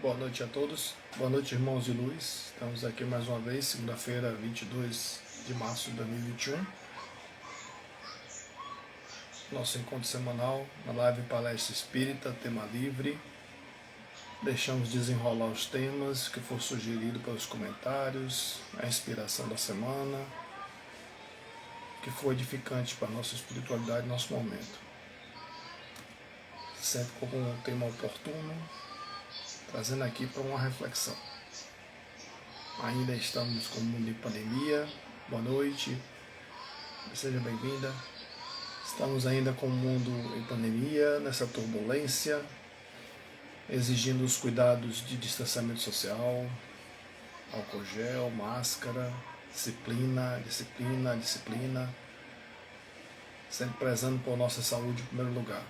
Boa noite a todos, boa noite, irmãos de luz. Estamos aqui mais uma vez, segunda-feira, 22 de março de 2021. Nosso encontro semanal na live Palestra Espírita, tema livre. Deixamos desenrolar os temas que for sugerido pelos comentários, a inspiração da semana, que foi edificante para a nossa espiritualidade, nosso momento. Sempre com um tema oportuno, trazendo aqui para uma reflexão. Ainda estamos com o mundo em pandemia. Boa noite, seja bem-vinda. Estamos ainda com o mundo em pandemia, nessa turbulência, exigindo os cuidados de distanciamento social, álcool gel, máscara, disciplina, sempre prezando por nossa saúde em primeiro lugar.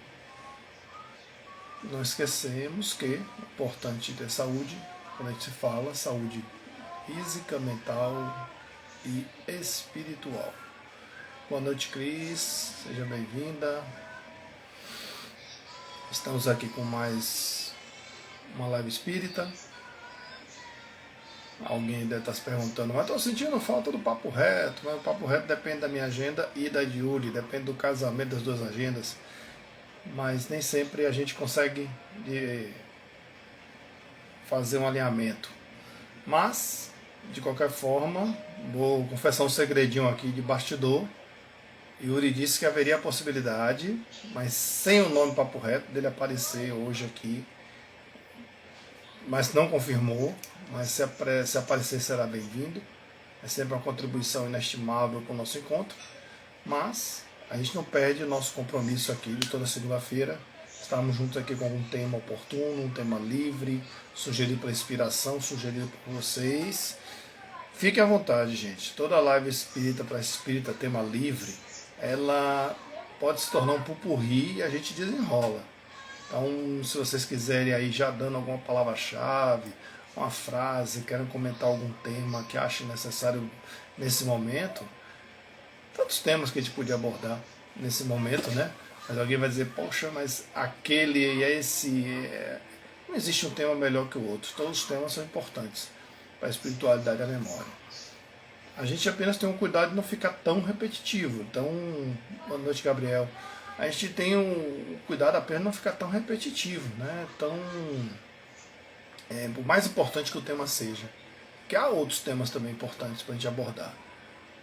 Não esquecemos que é importante ter saúde, quando a gente fala saúde física, mental e espiritual. Boa noite, Cris, seja bem-vinda. Estamos aqui com mais uma live espírita. Alguém deve estar se perguntando, mas estou sentindo falta do papo reto, mas o papo reto depende da minha agenda e da de Yuri, depende do casamento das duas agendas, mas nem sempre a gente consegue fazer um alinhamento. Mas, de qualquer forma, vou confessar um segredinho aqui de bastidor. Yuri disse que haveria a possibilidade, mas sem o nome papo reto, dele aparecer hoje aqui, mas não confirmou. Mas se aparecer, será bem-vindo. É sempre uma contribuição inestimável para o nosso encontro. Mas a gente não perde o nosso compromisso aqui de toda segunda-feira. Estamos juntos aqui com um tema oportuno, um tema livre, sugerido pela inspiração, sugerido por vocês. Fiquem à vontade, gente. Toda live espírita para espírita, tema livre, ela pode se tornar um pupurri e a gente desenrola. Então, se vocês quiserem aí já dando alguma palavra-chave, uma frase, querem comentar algum tema que achem necessário nesse momento, tantos temas que a gente podia abordar nesse momento, né? Mas alguém vai dizer, poxa, mas aquele e esse... Não existe um tema melhor que o outro, todos os temas são importantes para a espiritualidade e a memória. A gente apenas tem um cuidado de não ficar tão repetitivo. Então, boa noite, Gabriel. A gente tem um cuidado apenas de não ficar tão repetitivo, né? Por mais importante que o tema seja, que há outros temas também importantes para a gente abordar.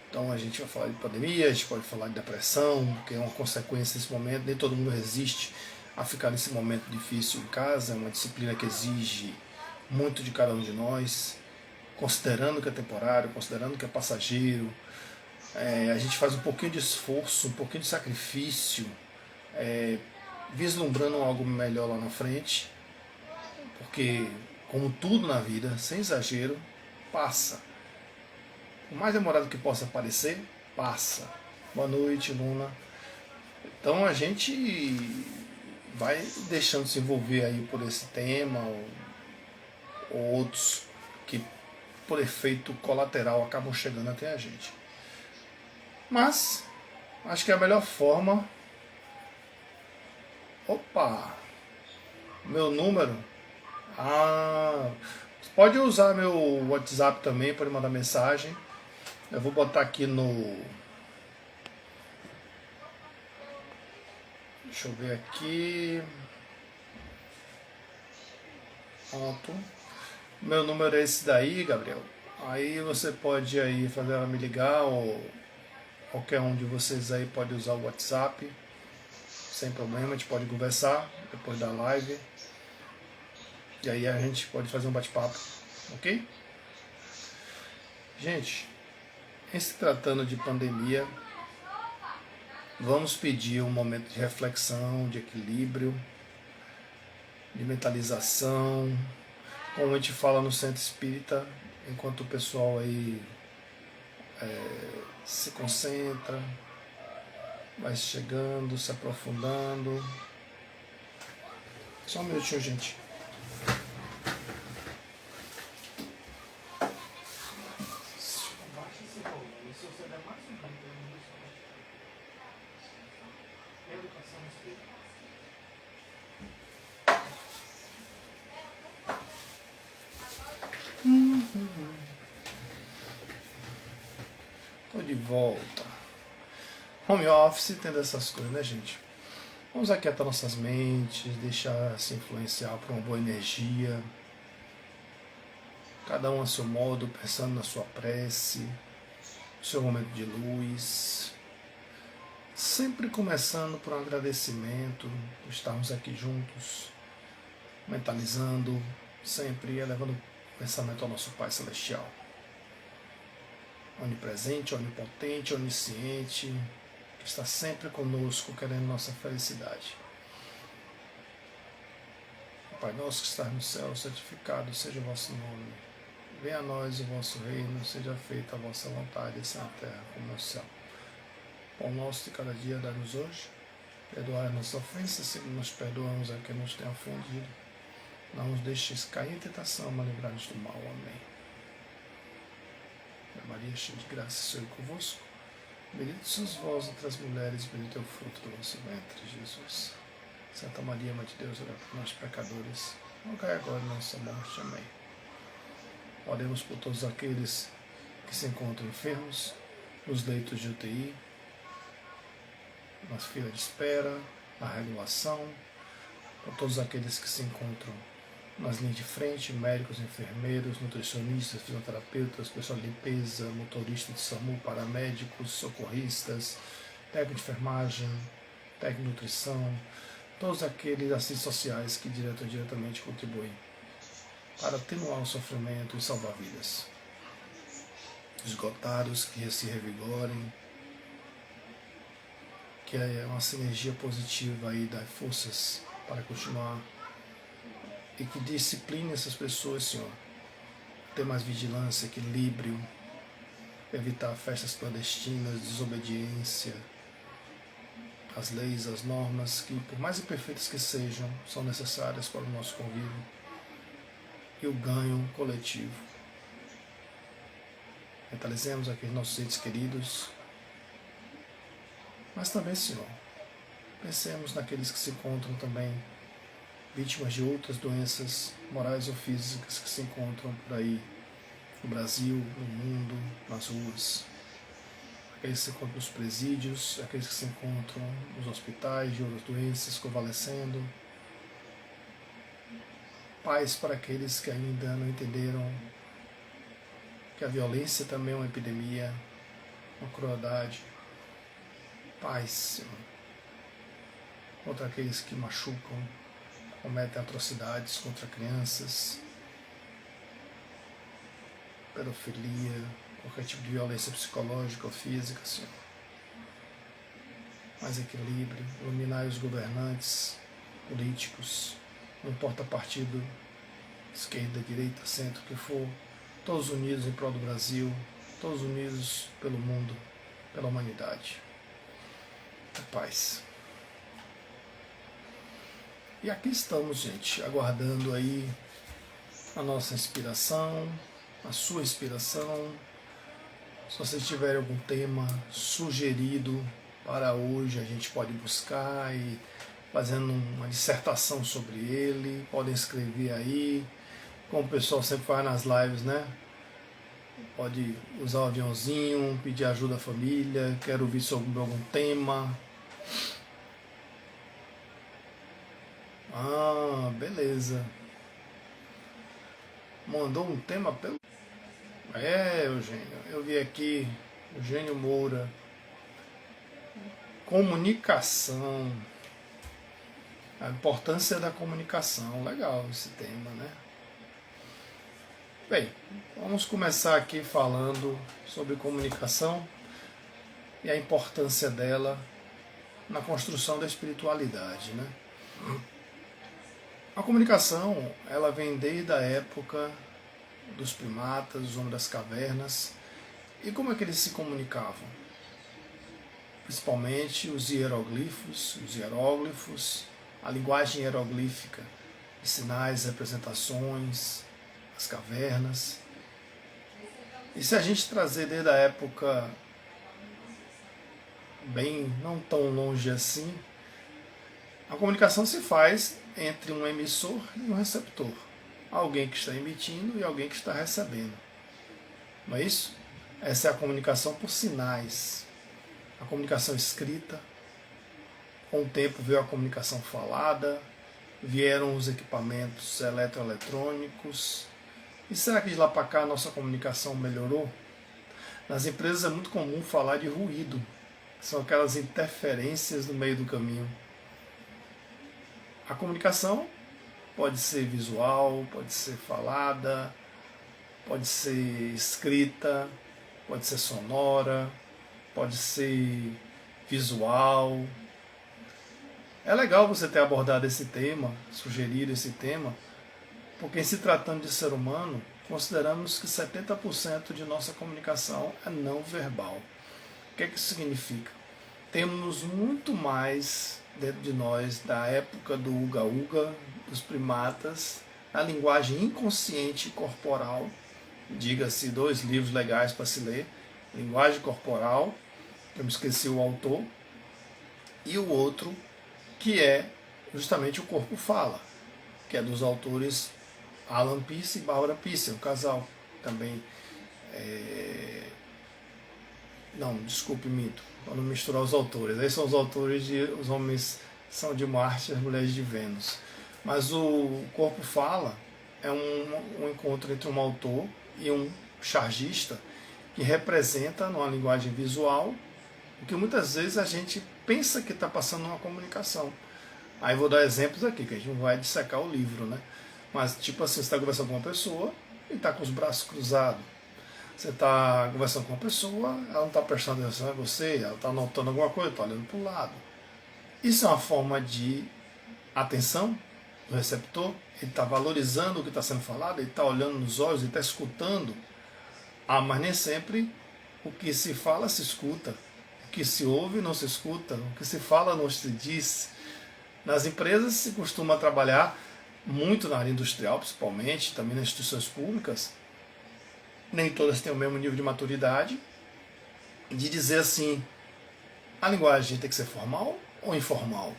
Então a gente vai falar de pandemia, a gente pode falar de depressão, que é uma consequência desse momento. Nem todo mundo resiste a ficar nesse momento difícil em casa. É uma disciplina que exige muito de cada um de nós, considerando que é temporário, considerando que é passageiro. A gente faz um pouquinho de esforço, um pouquinho de sacrifício, vislumbrando algo melhor lá na frente, porque, como tudo na vida, sem exagero, passa. O mais demorado que possa parecer, passa. Boa noite, Luna. Então a gente vai deixando se envolver aí por esse tema ou outros que, por efeito colateral, acabam chegando até a gente. Mas acho que a melhor forma... Opa! Meu número... pode usar meu WhatsApp também para mandar mensagem. Eu vou botar aqui no... Deixa eu ver aqui. Pronto. Meu número é esse daí, Gabriel. Aí você pode aí fazer ela me ligar, ou qualquer um de vocês aí pode usar o WhatsApp. Sem problema, a gente pode conversar depois da live. E aí a gente pode fazer um bate-papo, ok? Gente, em se tratando de pandemia, vamos pedir um momento de reflexão, de equilíbrio, de mentalização, como a gente fala no Centro Espírita, enquanto o pessoal aí se concentra, vai chegando, se aprofundando. Só um minutinho, gente. de volta. Home office tendo essas coisas, né, gente? Vamos aquietar nossas mentes, deixar se influenciar por uma boa energia. Cada um a seu modo, pensando na sua prece, no seu momento de luz. Sempre começando por um agradecimento por estarmos aqui juntos, mentalizando, sempre elevando o pensamento ao nosso Pai Celestial. Onipresente, onipotente, onisciente, que está sempre conosco, querendo nossa felicidade. Pai nosso que está no céu, santificado seja o vosso nome. Venha a nós o vosso reino, seja feita a vossa vontade, assim na terra como no céu. Pão nosso de cada dia dá-nos hoje. Perdoai nossas ofensas, segundo nós perdoamos a quem nos tem ofendido. Não nos deixes cair em tentação, mas livrai-nos do mal. Amém. Maria, cheia de graça, o Senhor é convosco. Bendito sois vós entre as mulheres, bendito é o fruto do vosso ventre, Jesus. Santa Maria, Mãe de Deus, ora por nós pecadores, rogai agora na nossa morte. Amém. Oremos por todos aqueles que se encontram enfermos, nos leitos de UTI, nas filas de espera, na regulação, por todos aqueles que se encontram nas linhas de frente, médicos, enfermeiros, nutricionistas, fisioterapeutas, pessoal de limpeza, motoristas de SAMU, paramédicos, socorristas, técnico de enfermagem, técnico de nutrição, todos aqueles assistentes sociais que direto ou diretamente contribuem para atenuar o sofrimento e salvar vidas. Esgotados, que se revigorem, que é uma sinergia positiva aí dá forças para continuar e que discipline essas pessoas, Senhor, ter mais vigilância, equilíbrio, evitar festas clandestinas, desobediência às leis, às normas, que por mais imperfeitas que sejam, são necessárias para o nosso convívio e o ganho coletivo. Mentalizemos aqueles nossos entes queridos, mas também, Senhor, pensemos naqueles que se encontram também vítimas de outras doenças morais ou físicas que se encontram por aí no Brasil, no mundo, nas ruas. Aqueles que se encontram nos presídios, aqueles que se encontram nos hospitais de outras doenças, convalescendo. Paz para aqueles que ainda não entenderam que a violência também é uma epidemia, uma crueldade. Paz, Senhor, contra aqueles que machucam, cometem atrocidades contra crianças, pedofilia, qualquer tipo de violência psicológica ou física, Senhor. Mais equilíbrio, iluminar os governantes, políticos, não importa partido, esquerda, direita, centro, que for, todos unidos em prol do Brasil, todos unidos pelo mundo, pela humanidade. A paz. E aqui estamos, gente, aguardando aí a nossa inspiração, a sua inspiração. Se vocês tiverem algum tema sugerido para hoje, a gente pode buscar e fazendo uma dissertação sobre ele, podem escrever aí, como o pessoal sempre faz nas lives, né? Pode usar o aviãozinho, pedir ajuda à família, quero ouvir sobre algum tema. Ah, beleza. Mandou um tema pelo... Eugênio, eu vi aqui, Eugênio Moura. Comunicação. A importância da comunicação. Legal esse tema, né? Bem, vamos começar aqui falando sobre comunicação e a importância dela na construção da espiritualidade, né? A comunicação, ela vem desde a época dos primatas, dos homens das cavernas. E como é que eles se comunicavam? Principalmente os hieróglifos, a linguagem hieroglífica, de sinais, representações, as cavernas. E se a gente trazer desde a época bem não tão longe assim, a comunicação se faz entre um emissor e um receptor. Alguém que está emitindo e alguém que está recebendo. Não é isso? Essa é a comunicação por sinais. A comunicação escrita, com o tempo veio a comunicação falada, vieram os equipamentos eletroeletrônicos. E será que de lá para cá a nossa comunicação melhorou? Nas empresas é muito comum falar de ruído, que são aquelas interferências no meio do caminho. A comunicação pode ser visual, pode ser falada, pode ser escrita, pode ser sonora, pode ser visual. É legal você ter abordado esse tema, sugerido esse tema, porque em se tratando de ser humano, consideramos que 70% de nossa comunicação é não verbal. O que é que isso significa? Temos muito mais dentro de nós da época do uga-uga, dos primatas, a linguagem inconsciente corporal, diga-se 2 livros legais para se ler, Linguagem Corporal, eu me esqueci o autor, e o outro, que é justamente O Corpo Fala, que é dos autores Alan Peace e Barbara Peace, um casal também. Não, desculpe, mito, para não misturar os autores. Aí são os autores de Os Homens São de Marte e as Mulheres de Vênus. Mas o Corpo Fala é um encontro entre um autor e um chargista que representa, numa linguagem visual, o que muitas vezes a gente pensa que está passando uma comunicação. Aí vou dar exemplos aqui, que a gente não vai dissecar o livro, né? Mas tipo assim, você está conversando com uma pessoa e está com os braços cruzados. Você está conversando com uma pessoa, ela não está prestando atenção em você, ela está anotando alguma coisa, está olhando para o lado. Isso é uma forma de atenção do receptor, ele está valorizando o que está sendo falado, ele está olhando nos olhos, ele está escutando. Mas nem sempre o que se fala se escuta, o que se ouve não se escuta, o que se fala não se diz. Nas empresas se costuma trabalhar muito na área industrial, principalmente, também nas instituições públicas, nem todas têm o mesmo nível de maturidade, de dizer assim, a linguagem tem que ser formal ou informal?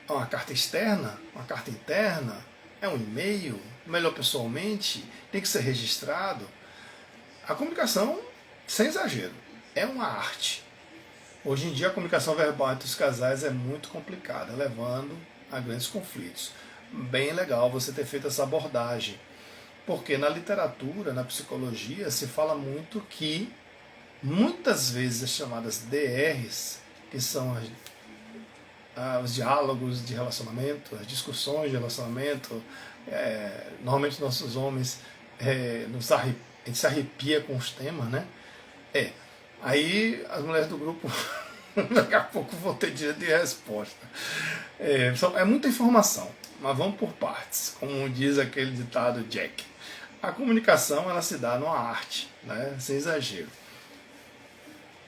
É uma carta externa? Uma carta interna? É um e-mail? Melhor pessoalmente? Tem que ser registrado? A comunicação, sem exagero, é uma arte. Hoje em dia a comunicação verbal entre os casais é muito complicada, levando a grandes conflitos. Bem legal você ter feito essa abordagem, porque na literatura, na psicologia, se fala muito que muitas vezes as chamadas DRs, que são os diálogos de relacionamento, as discussões de relacionamento, normalmente nossos homens, a gente se arrepia com os temas, né? Aí as mulheres do grupo, daqui a pouco vão ter dia de resposta. É muita informação, mas vamos por partes, como diz aquele ditado Jack. A comunicação ela se dá numa arte, né? Sem exagero.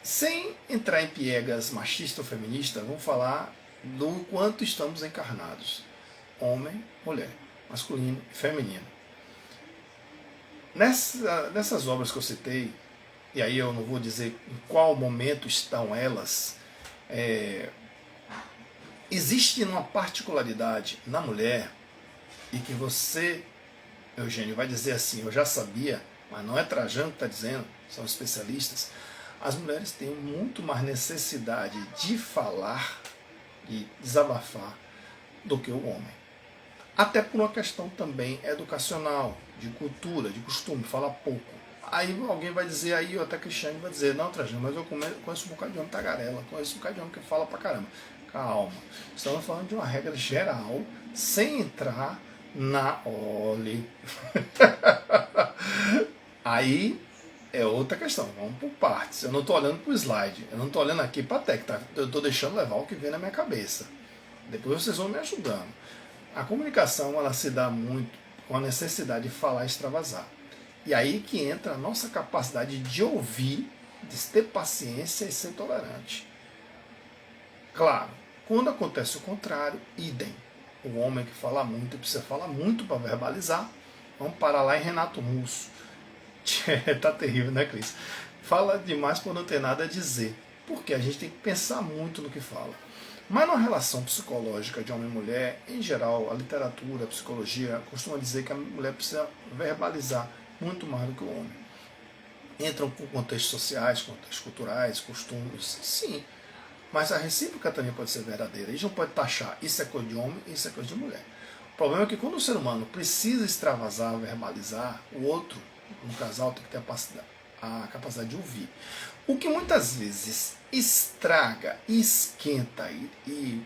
Sem entrar em piegas machista ou feminista, vamos falar do quanto estamos encarnados. Homem, mulher, masculino e feminino. Nessas obras que eu citei, e aí eu não vou dizer em qual momento estão elas, existe uma particularidade na mulher, e que você, Eugênio, vai dizer assim, eu já sabia, mas não é Trajano que está dizendo, são especialistas, as mulheres têm muito mais necessidade de falar, de desabafar, do que o homem. Até por uma questão também educacional, de cultura, de costume, falar pouco. Aí alguém vai dizer, aí até Cristiane vai dizer, não, Trajano, mas eu conheço um bocado de homem tagarela, conheço um bocado de homem que fala pra caramba. Calma, estamos falando de uma regra geral, sem entrar na ole. Aí é outra questão, vamos por partes. Eu não estou olhando para o slide, eu não estou olhando aqui para a técnica, eu estou deixando levar o que vem na minha cabeça. Depois vocês vão me ajudando. A comunicação ela se dá muito com a necessidade de falar e extravasar. E aí que entra a nossa capacidade de ouvir, de ter paciência e ser tolerante. Claro, quando acontece o contrário, idem. O homem que fala muito, precisa falar muito para verbalizar. Vamos parar lá em Renato Russo. Tá terrível, né, Cris? Fala demais por não ter nada a dizer. Porque a gente tem que pensar muito no que fala. Mas na relação psicológica de homem e mulher, em geral, a literatura, a psicologia costuma dizer que a mulher precisa verbalizar muito mais do que o homem. entram com contextos sociais, contextos culturais, costumes, sim. Mas a recíproca também pode ser verdadeira. A gente não pode taxar isso é coisa de homem, isso é coisa de mulher. O problema é que quando o ser humano precisa extravasar, verbalizar, o outro, no casal, tem que ter a capacidade de ouvir. O que muitas vezes estraga, esquenta e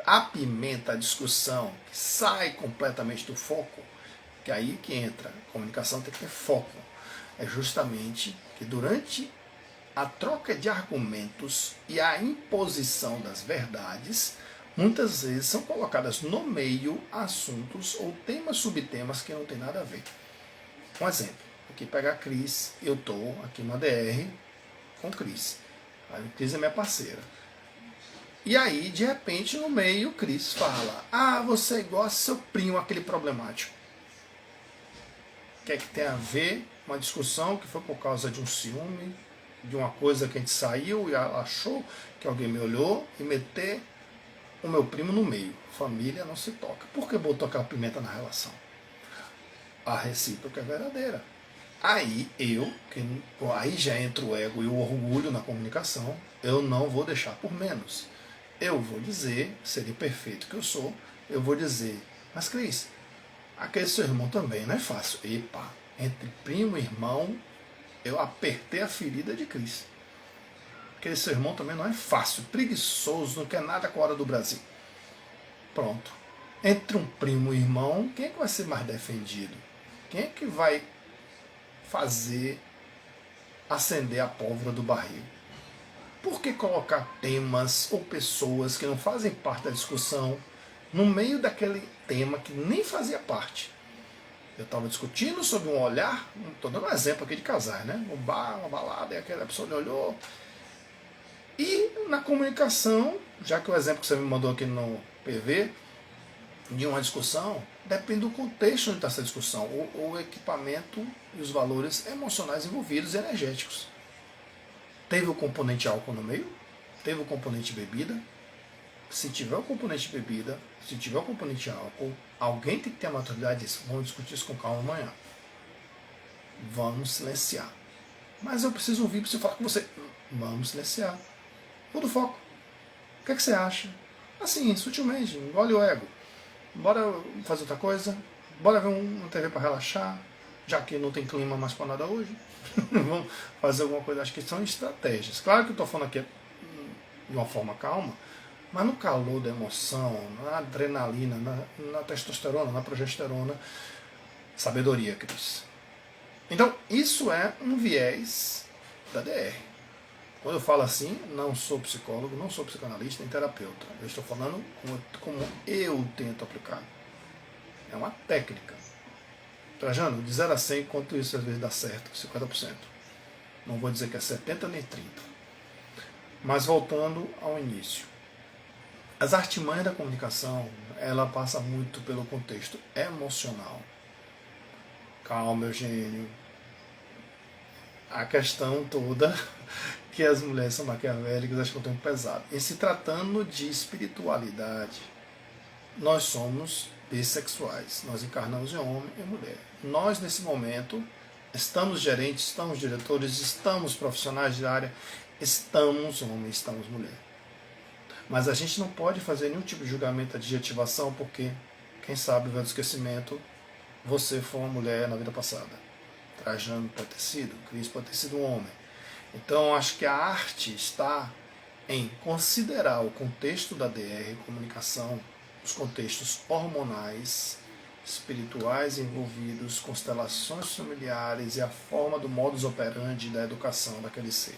apimenta a discussão, que sai completamente do foco, que é aí que entra. A comunicação tem que ter foco. É justamente que durante a troca de argumentos e a imposição das verdades, muitas vezes são colocadas no meio assuntos ou temas, subtemas que não tem nada a ver. Um exemplo, aqui pega a Cris, eu estou aqui na DR com Cris. A Cris é minha parceira. E aí, de repente, no meio, Cris fala: ah, você gosta do seu primo, aquele problemático. O que é que tem a ver uma discussão que foi por causa de um ciúme, de uma coisa que a gente saiu e achou que alguém me olhou e meter o meu primo no meio. Família não se toca. Por que botou aquela pimenta na relação? A recíproca é verdadeira. Aí aí já entra o ego e o orgulho na comunicação. Eu não vou deixar por menos. Eu vou dizer, seria perfeito que eu sou, eu vou dizer: mas Cris, aquele seu irmão também não é fácil. Epa, entre primo e irmão, eu apertei a ferida de Cris. Aquele seu irmão também não é fácil, preguiçoso, não quer nada com a hora do Brasil. Pronto. Entre um primo e irmão, quem é que vai ser mais defendido? Quem é que vai fazer acender a pólvora do barril? Por que colocar temas ou pessoas que não fazem parte da discussão no meio daquele tema que nem fazia parte? Eu estava discutindo sobre um olhar, estou dando um exemplo aqui de casais, né? Um bar, uma balada, e aquela pessoa me olhou. E na comunicação, já que o exemplo que você me mandou aqui no PV, de uma discussão, depende do contexto onde está essa discussão, o equipamento e os valores emocionais envolvidos e energéticos. Teve o componente álcool no meio? Teve o componente bebida? Se tiver o componente bebida, se tiver o componente álcool, alguém tem que ter a maturidade disso. Vamos discutir isso com calma amanhã. Vamos silenciar. Mas eu preciso ouvir, preciso falar com você. Vamos silenciar. Muda o foco. O que é que você acha? Assim, sutilmente, engole o ego. Bora fazer outra coisa? Bora ver uma TV para relaxar? Já que não tem clima mais para nada hoje. Vamos fazer alguma coisa. Acho que são estratégias. Claro que eu estou falando aqui de uma forma calma, mas no calor da emoção, na adrenalina, na testosterona, na progesterona, sabedoria, Cris. Então, isso é um viés da DR. Quando eu falo assim, não sou psicólogo, não sou psicanalista, nem terapeuta. Eu estou falando como eu tento aplicar. É uma técnica. Trajano, de 0 a 100, quanto isso às vezes dá certo? 50%. Não vou dizer que é 70 nem 30. Mas voltando ao início. As artimanhas da comunicação, ela passa muito pelo contexto emocional. Calma, Eugênio. A questão toda que as mulheres são maquiavélicas, acho que eu tenho pesado. E se tratando de espiritualidade, nós somos bissexuais. Nós encarnamos em homem e mulher. Nós, nesse momento, estamos gerentes, estamos diretores, estamos profissionais de área, estamos homem, estamos mulher. Mas a gente não pode fazer nenhum tipo de julgamento, adjetivação, porque, quem sabe, vai do esquecimento, você foi uma mulher na vida passada. Trajano pode ter sido, Cris pode ter sido um homem. Então, acho que a arte está em considerar o contexto da DR, comunicação, os contextos hormonais, espirituais envolvidos, constelações familiares e a forma do modus operandi da educação daquele ser.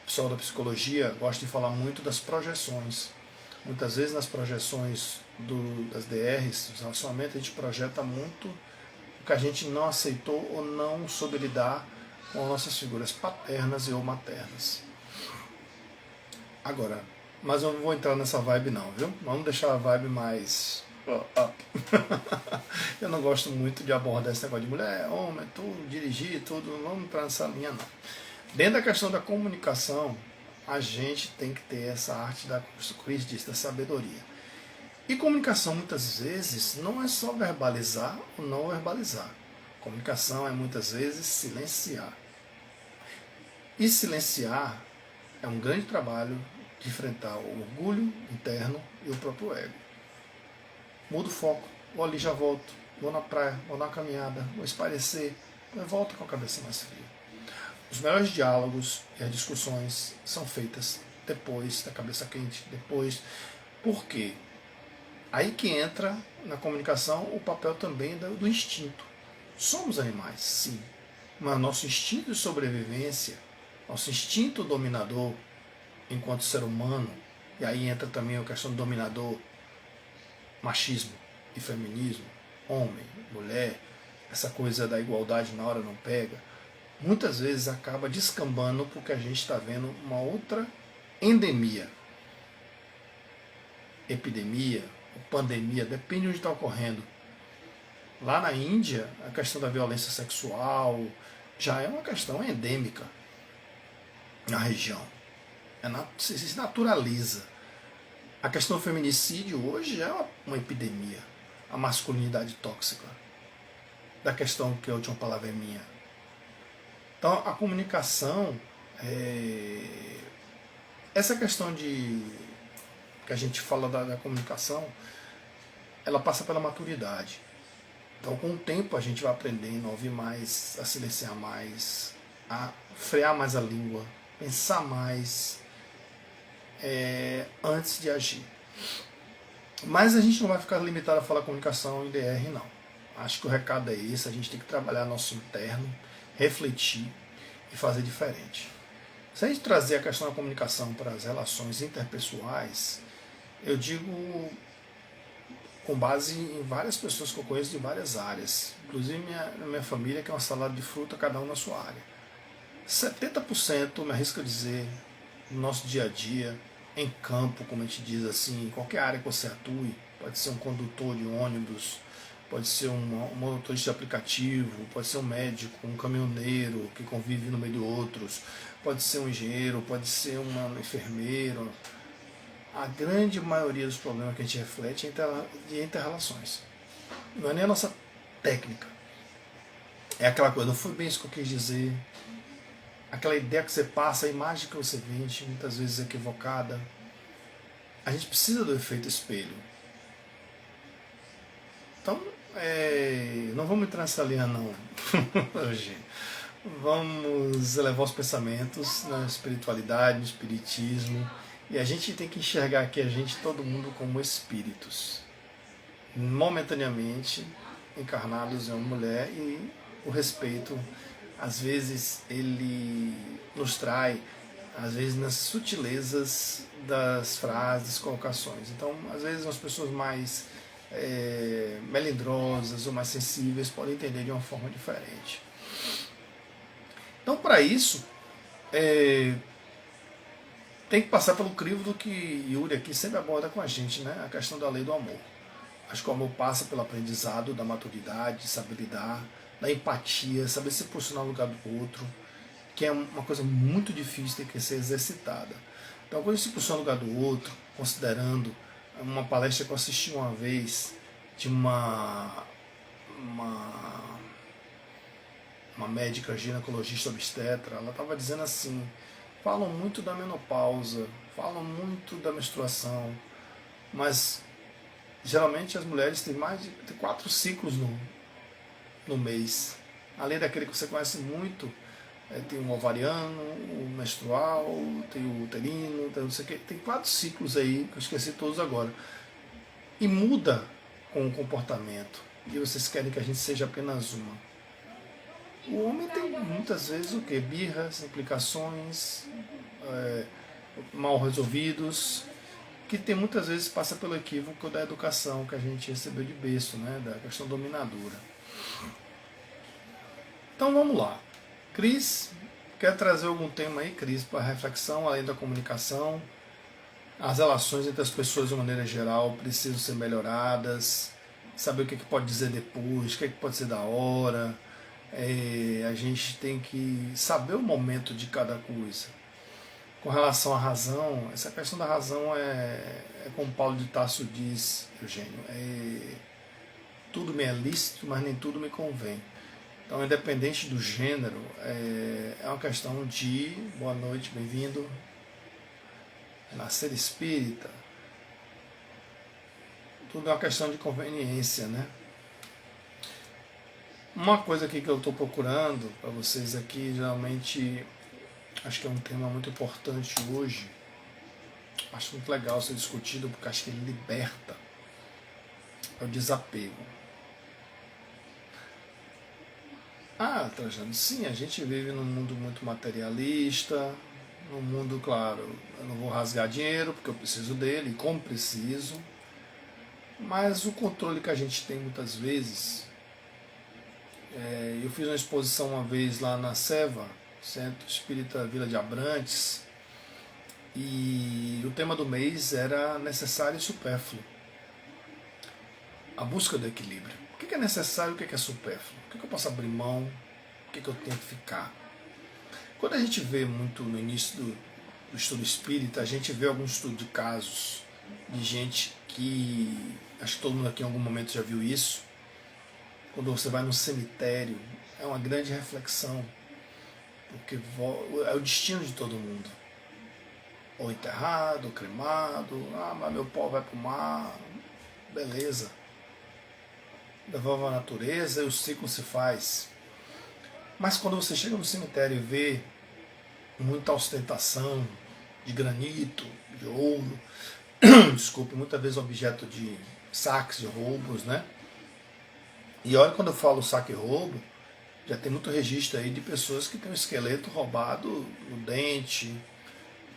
O pessoal da psicologia gosta de falar muito das projeções. Muitas vezes nas projeções das DRs, dos relacionamentos, a gente projeta muito o que a gente não aceitou ou não soube lidar com as nossas figuras paternas e ou maternas. Agora, mas eu não vou entrar nessa vibe não, viu? Vamos deixar a vibe mais up. Eu não gosto muito de abordar esse negócio de mulher, homem, tudo, dirigir, tudo, não vamos entrar nessa linha não. Dentro da questão da comunicação, a gente tem que ter essa arte da, como Cris disse, da sabedoria. E comunicação muitas vezes não é só verbalizar ou não verbalizar. Comunicação é muitas vezes silenciar. E silenciar é um grande trabalho de enfrentar o orgulho interno e o próprio ego. Muda o foco, vou ali já volto, vou na praia, vou na caminhada, vou espairecer, volta com a cabeça mais fria. Os melhores diálogos e as discussões são feitas depois da cabeça quente, depois. Por quê? Aí que entra na comunicação o papel também do instinto. Somos animais, sim, mas nosso instinto de sobrevivência, nosso instinto dominador enquanto ser humano, e aí entra também a questão do dominador, machismo e feminismo, homem, mulher, essa coisa da igualdade na hora não pega, muitas vezes acaba descambando porque a gente está vendo uma outra endemia, epidemia, pandemia, depende de onde está ocorrendo. Lá na Índia, a questão da violência sexual já é uma questão endêmica na região. Se naturaliza. A questão do feminicídio hoje é uma epidemia. A masculinidade tóxica. Da questão que a última palavra é minha. Então a comunicação, essa questão de que a gente fala da comunicação, ela passa pela maturidade. Então com o tempo a gente vai aprendendo a ouvir mais, a silenciar mais, a frear mais a língua, pensar mais antes de agir. Mas a gente não vai ficar limitado a falar comunicação em DR, não. Acho que o recado é esse, a gente tem que trabalhar nosso interno, refletir e fazer diferente. Se a gente trazer a questão da comunicação para as relações interpessoais, eu digo com base em várias pessoas que eu conheço de várias áreas, inclusive minha família, que é uma salada de fruta, cada um na sua área. 70%, me arrisco a dizer, no nosso dia a dia, em campo, como a gente diz assim, em qualquer área que você atue, pode ser um condutor de ônibus, pode ser um motorista de aplicativo, pode ser um médico, um caminhoneiro que convive no meio de outros, pode ser um engenheiro, pode ser um enfermeiro. A grande maioria dos problemas que a gente reflete é de inter-relações. Não é nem a nossa técnica. É aquela coisa, não foi bem isso que eu quis dizer. Aquela ideia que você passa, a imagem que você vende, muitas vezes equivocada. A gente precisa do efeito espelho. Então, não vamos entrar nessa linha não. Hoje. Vamos elevar os pensamentos na espiritualidade, no espiritismo. E a gente tem que enxergar aqui todo mundo como espíritos. Momentaneamente encarnados em uma mulher, e o respeito, às vezes, ele nos trai, às vezes, nas sutilezas das frases, colocações. Então, às vezes, as pessoas mais melindrosas ou mais sensíveis podem entender de uma forma diferente. Então, para isso, tem que passar pelo crivo do que Yuri aqui sempre aborda com a gente, né? A questão da lei do amor. Acho que o amor passa pelo aprendizado da maturidade, de saber lidar, da empatia, saber se posicionar no lugar do outro, que é uma coisa muito difícil, tem que ser exercitada. Então, quando a gente se posiciona no lugar do outro, considerando uma palestra que eu assisti uma vez de uma médica ginecologista obstetra, ela estava dizendo assim: falam muito da menopausa, falam muito da menstruação, mas geralmente as mulheres têm mais de 4 ciclos no mês. Além daquele que você conhece muito, tem o ovariano, o menstrual, tem o uterino, tem não sei o que, tem 4 ciclos aí, que eu esqueci todos agora. E muda com o comportamento. E vocês querem que a gente seja apenas uma. O homem tem muitas vezes o quê? Birras, implicações, mal resolvidos, que tem muitas vezes passa pelo equívoco da educação que a gente recebeu de berço, né? Da questão dominadora. Então vamos lá. Cris, quer trazer algum tema aí, Cris, para reflexão, além da comunicação? As relações entre as pessoas de maneira geral precisam ser melhoradas, saber o que pode dizer depois, o que pode ser da hora. A gente tem que saber o momento de cada coisa. Com relação à razão, essa questão da razão é como Paulo de Tarso diz, Eugênio, tudo me é lícito, mas nem tudo me convém. Então, independente do gênero, é uma questão de, boa noite, bem-vindo, nascer espírita, tudo é uma questão de conveniência, né? Uma coisa aqui que eu estou procurando para vocês aqui, geralmente, acho que é um tema muito importante hoje, acho muito legal ser discutido, porque acho que ele liberta, é o desapego. Trajano, sim, a gente vive num mundo muito materialista, num mundo, claro, eu não vou rasgar dinheiro porque eu preciso dele, como preciso, mas o controle que a gente tem muitas vezes, eu fiz uma exposição uma vez lá na Seva, Centro Espírita Vila de Abrantes, e o tema do mês era necessário e supérfluo, a busca do equilíbrio. O que é necessário e o que é supérfluo? O que eu posso abrir mão? O que eu tenho que ficar? Quando a gente vê muito no início do estudo espírita, a gente vê algum estudo de casos de gente que, acho que todo mundo aqui em algum momento já viu isso, quando você vai no cemitério, é uma grande reflexão, porque é o destino de todo mundo. Ou enterrado, ou cremado, mas meu pó vai para o mar, beleza. Devolve a natureza e o ciclo se faz. Mas quando você chega no cemitério e vê muita ostentação de granito, de ouro, desculpe, muitas vezes objeto de saques, de roubos, né? E olha, quando eu falo saque e roubo, já tem muito registro aí de pessoas que têm um esqueleto roubado no dente,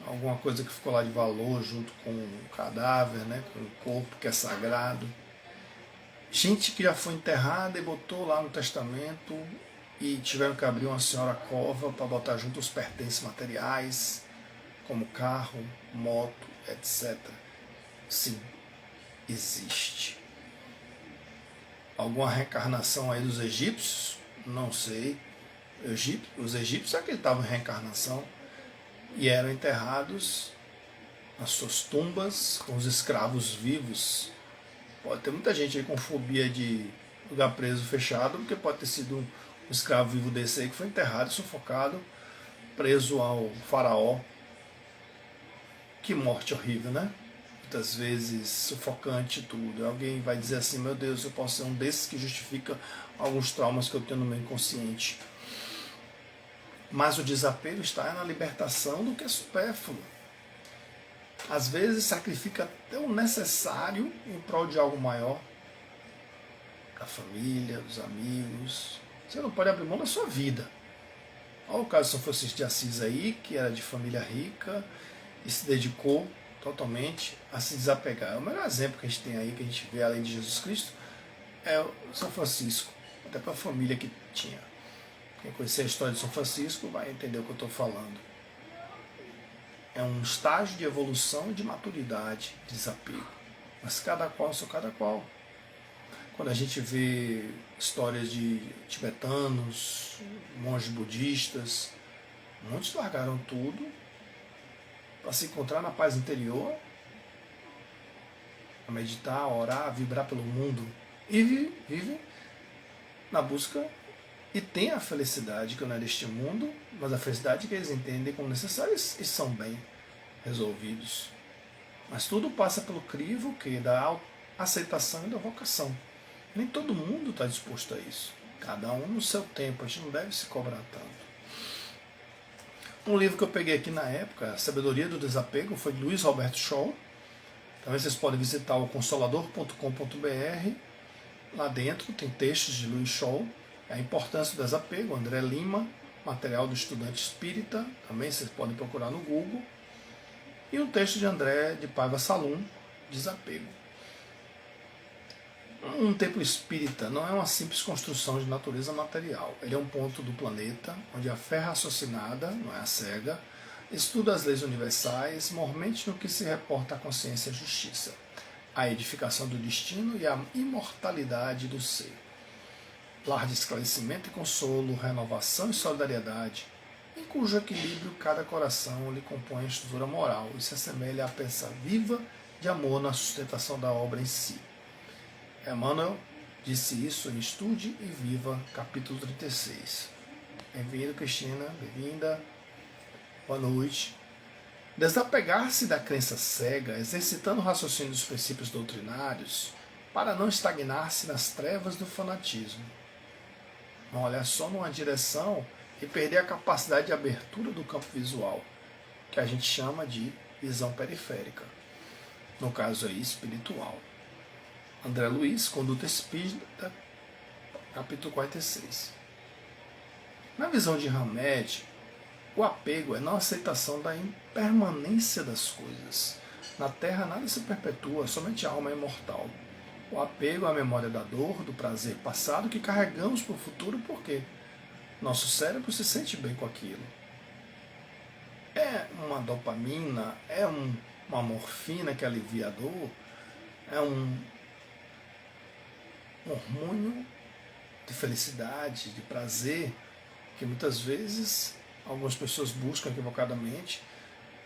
alguma coisa que ficou lá de valor junto com o cadáver, né? Com o corpo que é sagrado. Gente que já foi enterrada e botou lá no testamento e tiveram que abrir uma senhora cova para botar junto os pertences materiais, como carro, moto, etc. Sim, existe. Alguma reencarnação aí dos egípcios? Não sei. Os egípcios acreditavam em reencarnação e eram enterrados nas suas tumbas com os escravos vivos. Pode ter muita gente aí com fobia de lugar preso fechado, porque pode ter sido um escravo vivo desse aí que foi enterrado, sufocado, preso ao faraó. Que morte horrível, né? Muitas vezes sufocante e tudo. Alguém vai dizer assim, meu Deus, eu posso ser um desses que justifica alguns traumas que eu tenho no meu inconsciente. Mas o desapego está na libertação do que é supérfluo. Às vezes sacrifica até o necessário em prol de algo maior, da família, dos amigos. Você não pode abrir mão da sua vida. Olha o caso de São Francisco de Assis aí, que era de família rica e se dedicou totalmente a se desapegar. O melhor exemplo que a gente tem aí, que a gente vê além de Jesus Cristo, é o São Francisco, até para a família que tinha. Quem conhecer a história de São Francisco vai entender o que eu estou falando. É um estágio de evolução e de maturidade, de desapego. Mas cada qual, só cada qual. Quando a gente vê histórias de tibetanos, monges budistas, muitos largaram tudo para se encontrar na paz interior, a meditar, a orar, a vibrar pelo mundo. E vivem na busca e tem a felicidade que não é deste mundo, mas a felicidade que eles entendem como necessária e são bem resolvidos. Mas tudo passa pelo crivo que da aceitação e da vocação. Nem todo mundo está disposto a isso. Cada um no seu tempo, a gente não deve se cobrar tanto. Um livro que eu peguei aqui na época, Sabedoria do Desapego, foi de Luiz Roberto Shaw. Também vocês podem visitar o consolador.com.br. Lá dentro tem textos de Luiz Shaw, a importância do desapego, André Lima, material do estudante espírita, também vocês podem procurar no Google. E um texto de André de Paiva Salum, Desapego. Um templo espírita não é uma simples construção de natureza material. Ele é um ponto do planeta onde a fé raciocinada, não é a cega, estuda as leis universais, mormente no que se reporta à consciência e à justiça, a edificação do destino e a imortalidade do ser. Lar de esclarecimento e consolo, renovação e solidariedade, em cujo equilíbrio cada coração lhe compõe a estrutura moral e se assemelha à peça viva de amor na sustentação da obra em si. Emmanuel, Disse isso em Estude e Viva, capítulo 36. Bem-vindo, Cristina, bem-vinda. Boa noite. Desapegar-se da crença cega, exercitando o raciocínio dos princípios doutrinários, para não estagnar-se nas trevas do fanatismo. Não olhar só numa direção e perder a capacidade de abertura do campo visual, que a gente chama de visão periférica, no caso aí espiritual. André Luiz, Conduta Espírita, capítulo 46. Na visão de Hamed, o apego é não aceitação da impermanência das coisas. Na Terra nada se perpetua, somente a alma é imortal. O apego é a memória da dor, do prazer passado que carregamos para o futuro porque nosso cérebro se sente bem com aquilo. É uma dopamina, é uma morfina que alivia a dor, é um hormônio de felicidade, de prazer, que muitas vezes algumas pessoas buscam equivocadamente,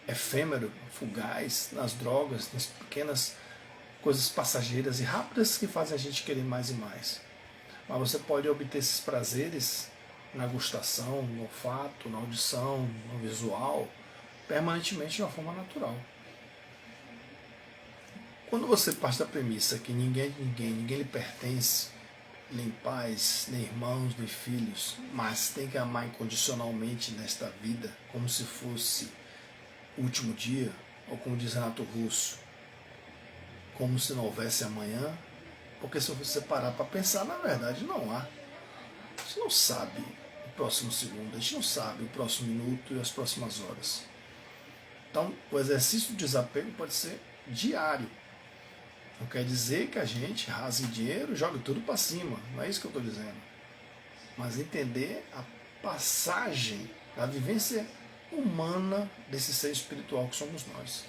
efêmero, fugaz, nas drogas, nas pequenas coisas passageiras e rápidas que fazem a gente querer mais e mais. Mas você pode obter esses prazeres na gustação, no olfato, na audição, no visual, permanentemente de uma forma natural. Quando você parte da premissa que ninguém lhe pertence, nem pais, nem irmãos, nem filhos, mas tem que amar incondicionalmente nesta vida, como se fosse o último dia, ou como diz Renato Russo, como se não houvesse amanhã, porque se você parar para pensar, na verdade não há. A gente não sabe o próximo segundo, a gente não sabe o próximo minuto e as próximas horas. Então, o exercício do desapego pode ser diário. Não quer dizer que a gente rasgue dinheiro e jogue tudo para cima. Não é isso que eu estou dizendo. Mas entender a passagem da vivência humana desse ser espiritual que somos nós.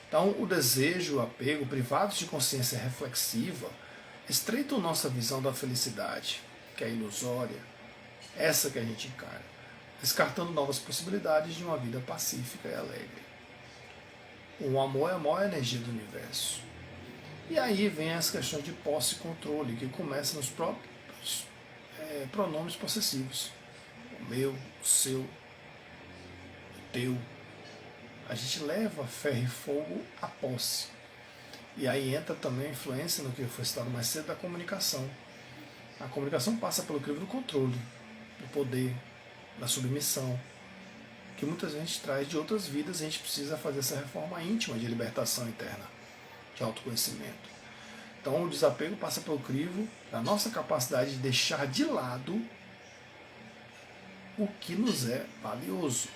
Então, o desejo, o apego, privados de consciência reflexiva, estreitam nossa visão da felicidade, que é ilusória, essa que a gente encara, descartando novas possibilidades de uma vida pacífica e alegre. O amor é a maior energia do universo. E aí vem as questões de posse e controle, que começam nos próprios pronomes possessivos. O meu, o seu, o teu. A gente leva ferro e fogo à posse. E aí entra também a influência no que foi citado mais cedo da comunicação. A comunicação passa pelo crivo do controle, do poder, da submissão, que muitas vezes a gente traz de outras vidas e a gente precisa fazer essa reforma íntima de libertação interna, de autoconhecimento. Então o desapego passa pelo crivo da nossa capacidade de deixar de lado o que nos é valioso.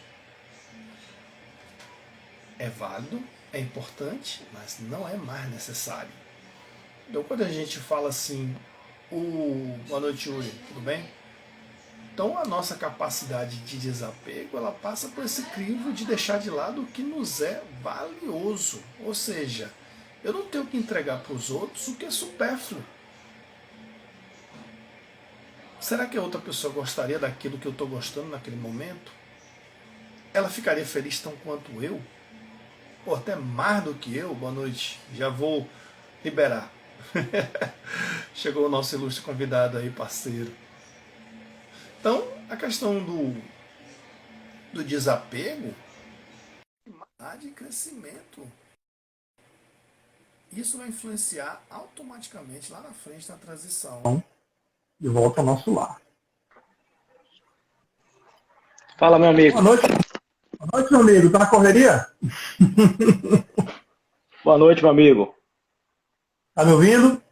É válido, é importante, mas não é mais necessário. Então quando a gente fala assim, boa noite, Yuri, tudo bem? Então a nossa capacidade de desapego, ela passa por esse crivo de deixar de lado o que nos é valioso. Ou seja, eu não tenho que entregar para os outros o que é supérfluo. Será que a outra pessoa gostaria daquilo que eu estou gostando naquele momento? Ela ficaria feliz tão quanto eu? Ou até mais do que eu? Boa noite, já vou liberar. Chegou o nosso ilustre convidado aí, parceiro. Então, a questão do desapego é de crescimento. Isso vai influenciar automaticamente lá na frente na transição. De volta ao nosso lar. Fala, meu amigo. Boa noite. Boa noite, meu amigo. Tá na correria? Boa noite, meu amigo. Tá me ouvindo?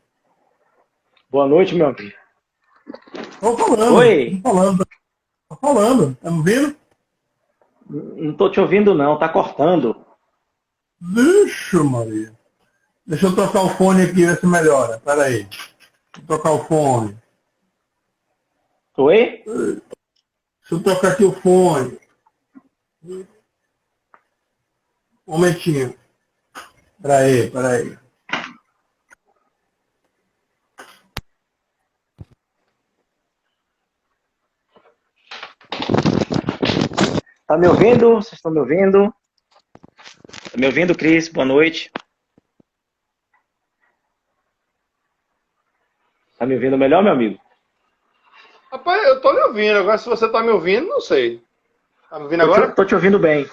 Boa noite, meu amigo. Tô falando. Oi. Tô falando. Tá me ouvindo? Não tô te ouvindo, não. Tá cortando. Vixe, Maria. Deixa eu trocar o fone aqui, ver se melhora. Pera aí. Vou trocar o fone. Oi? Deixa eu trocar aqui o fone. Um momentinho. Pera aí. Tá me ouvindo? Vocês estão me ouvindo? Tá me ouvindo, Cris? Boa noite. Tá me ouvindo melhor, meu amigo? Rapaz, eu tô lhe ouvindo. Agora, se você tá me ouvindo, não sei. Tá me ouvindo agora? Tô te ouvindo bem.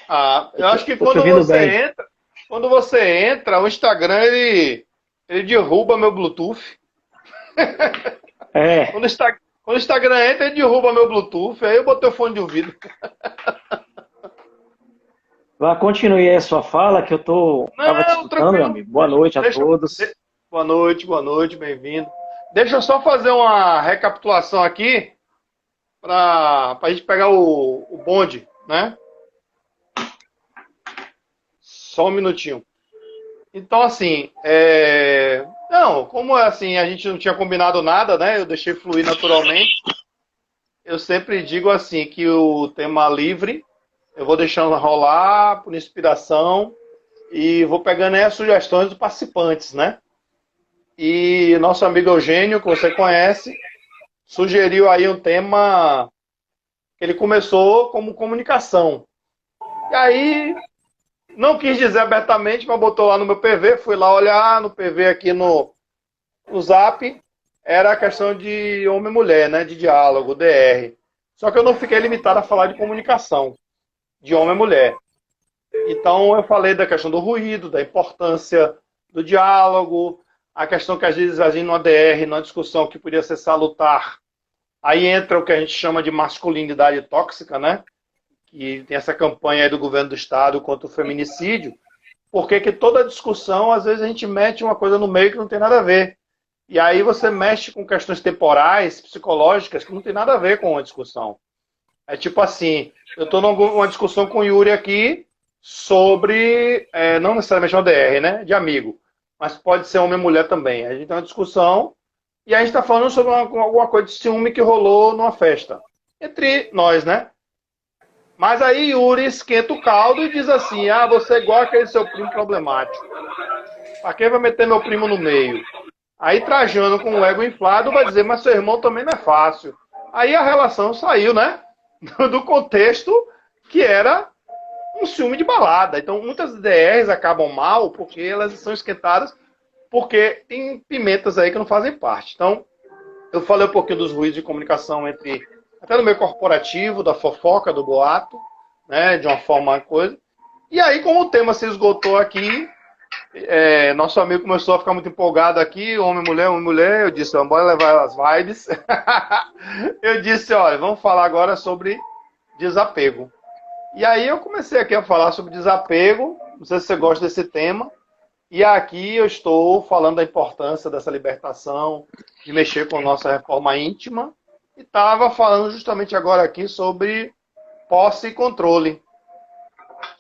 Ah, eu acho que Tô te ouvindo bem. quando você entra, o Instagram, ele derruba meu Bluetooth. É, Quando o Instagram entra, ele derruba meu Bluetooth. Aí eu botei o fone de ouvido. continue aí a sua fala, que tava te Não, escutando, meu tranquilo. amigo. Boa noite a Deixa, todos. boa noite, bem-vindo. Deixa eu só fazer uma recapitulação aqui para a gente pegar o bonde, né? Só um minutinho. Então, assim, não, como assim a gente não tinha combinado nada, né? Eu deixei fluir naturalmente. Eu sempre digo assim que o tema livre eu vou deixando rolar por inspiração e vou pegando aí as sugestões dos participantes, né? E nosso amigo Eugênio, que você conhece, sugeriu aí um tema que ele começou como comunicação. E aí, não quis dizer abertamente, mas botou lá no meu PV, fui lá olhar no PV aqui no Zap, era a questão de homem e mulher, né? De diálogo, DR. Só que eu não fiquei limitado a falar de comunicação, de homem e mulher. Então eu falei da questão do ruído, da importância do diálogo, a questão que às vezes a gente numa DR, numa discussão que podia ser salutar, aí entra o que a gente chama de masculinidade tóxica, né? Que tem essa campanha aí do governo do estado contra o feminicídio, porque que toda discussão, às vezes a gente mete uma coisa no meio que não tem nada a ver. E aí você mexe com questões temporais, psicológicas, que não tem nada a ver com a discussão. É tipo assim, eu estou numa discussão com o Yuri aqui sobre, não necessariamente uma DR, né? De amigo. Mas pode ser homem e mulher também. A gente tem uma discussão e a gente está falando sobre alguma coisa de ciúme que rolou numa festa. Entre nós, né? Mas aí Yuri esquenta o caldo e diz assim, ah, você é igual aquele seu primo problemático. Pra quem vai meter meu primo no meio? Aí Trajano, com o ego inflado, vai dizer, mas seu irmão também não é fácil. Aí a relação saiu, né? Do contexto que era um ciúme de balada. Então, muitas DRs acabam mal porque elas são esquentadas porque tem pimentas aí que não fazem parte. Então, eu falei um pouquinho dos ruídos de comunicação até no meio corporativo, da fofoca, do boato, né? De uma forma coisa. E aí, como o tema se esgotou aqui, nosso amigo começou a ficar muito empolgado aqui, homem, mulher, eu disse, bora levar as vibes. Eu disse, olha, vamos falar agora sobre desapego. E aí eu comecei aqui a falar sobre desapego, não sei se você gosta desse tema, e aqui eu estou falando da importância dessa libertação, de mexer com a nossa reforma íntima, e estava falando justamente agora aqui sobre posse e controle.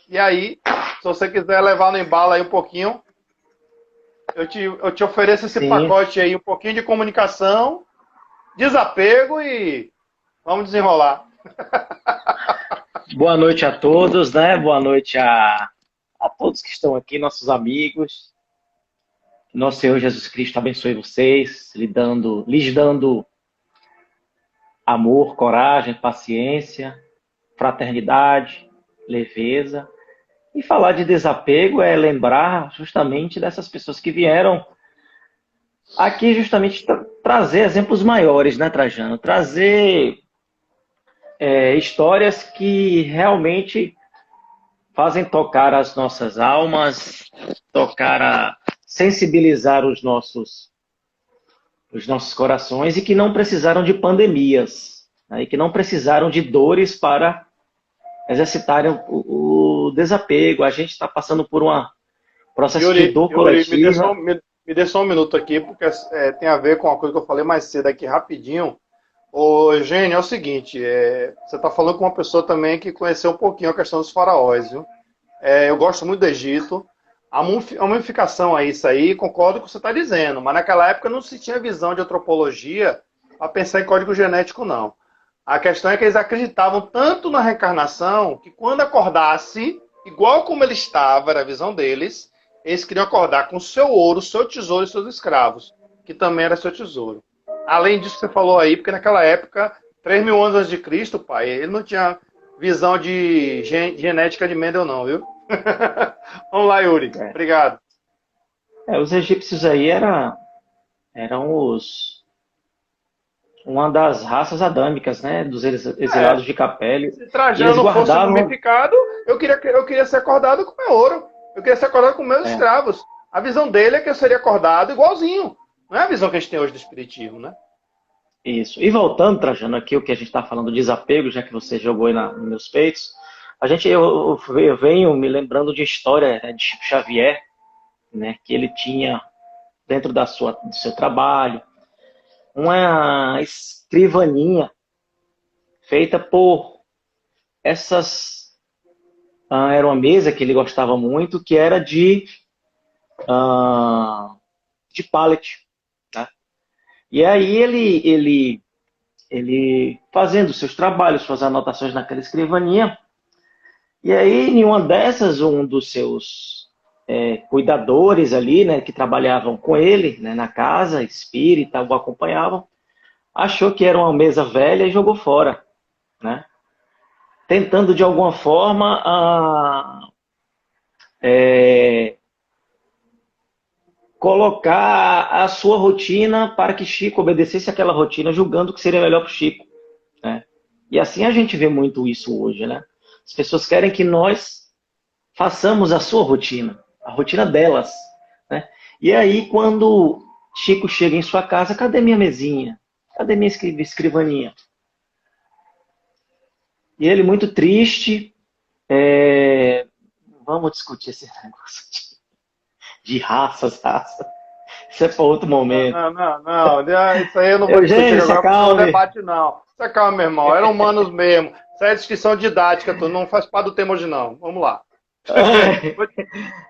E aí, se você quiser levar no embalo aí um pouquinho, eu te ofereço esse Sim. pacote aí, um pouquinho de comunicação, desapego e vamos desenrolar. Boa noite a todos, né? Boa noite a todos que estão aqui, nossos amigos. Que nosso Senhor Jesus Cristo abençoe vocês, lhes dando amor, coragem, paciência, fraternidade, leveza. E falar de desapego é lembrar justamente dessas pessoas que vieram aqui justamente trazer exemplos maiores, né, Trajano? Trazer histórias que realmente fazem tocar as nossas almas, sensibilizar os nossos corações e que não precisaram de pandemias, né, e que não precisaram de dores para exercitarem o desapego. A gente está passando por um processo de dor Yuri, coletiva. me dê só um minuto aqui, porque tem a ver com uma coisa que eu falei mais cedo aqui, rapidinho. Ô, Eugênio, é o seguinte, você está falando com uma pessoa também que conheceu um pouquinho a questão dos faraós, viu? Eu gosto muito do Egito. A mumificação é isso aí, concordo com o que você está dizendo, mas naquela época não se tinha visão de antropologia para pensar em código genético, não. A questão é que eles acreditavam tanto na reencarnação que quando acordasse, igual como ele estava, era a visão deles, eles queriam acordar com seu ouro, seu tesouro e seus escravos, que também era seu tesouro. Além disso que você falou aí, porque naquela época, 3.000 anos antes de Cristo, pai, ele não tinha visão de genética de Mendel, não, viu? Vamos lá, Yuri. Obrigado. Os egípcios aí Eram uma das raças adâmicas, né? Dos É, exilados de Capelle. se E eles Trajano fosse guardavam. mumificado, eu queria ser acordado com meu ouro. Eu queria ser acordado com meus É, escravos. A visão dele é que eu seria acordado igualzinho. Não é a visão que a gente tem hoje do espiritismo, né? isso. E voltando, Trajano, aqui o que a gente está falando, desapego, já que você jogou aí nos meus peitos, eu venho me lembrando de história, né, de Chico Xavier, né, que ele tinha dentro do seu trabalho uma escrivaninha feita por essas. Era uma mesa que ele gostava muito, que era de pallet. Né? E aí ele fazendo seus trabalhos, suas anotações naquela escrivaninha. E aí, em uma dessas, um dos seus cuidadores ali, né, que trabalhavam com ele, né, na casa, espírita, o acompanhavam, achou que era uma mesa velha e jogou fora, né? Tentando de alguma forma colocar a sua rotina para que Chico obedecesse aquela rotina, julgando que seria melhor para o Chico, né? E assim a gente vê muito isso hoje, né? As pessoas querem que nós façamos a sua rotina, a rotina delas, né? E aí quando Chico chega em sua casa, cadê minha mesinha? Cadê minha escrivaninha? E ele muito triste, vamos discutir esse negócio de raças. Isso é para outro Não, momento. não, não, não. Isso aí eu não vou discutir Eugênio, se agora porque não é um acalme. debate, não. Se acalma, meu irmão. Eram humanos mesmo. Isso aí é descrição didática, tu não faz parte do tema hoje, não. Vamos lá.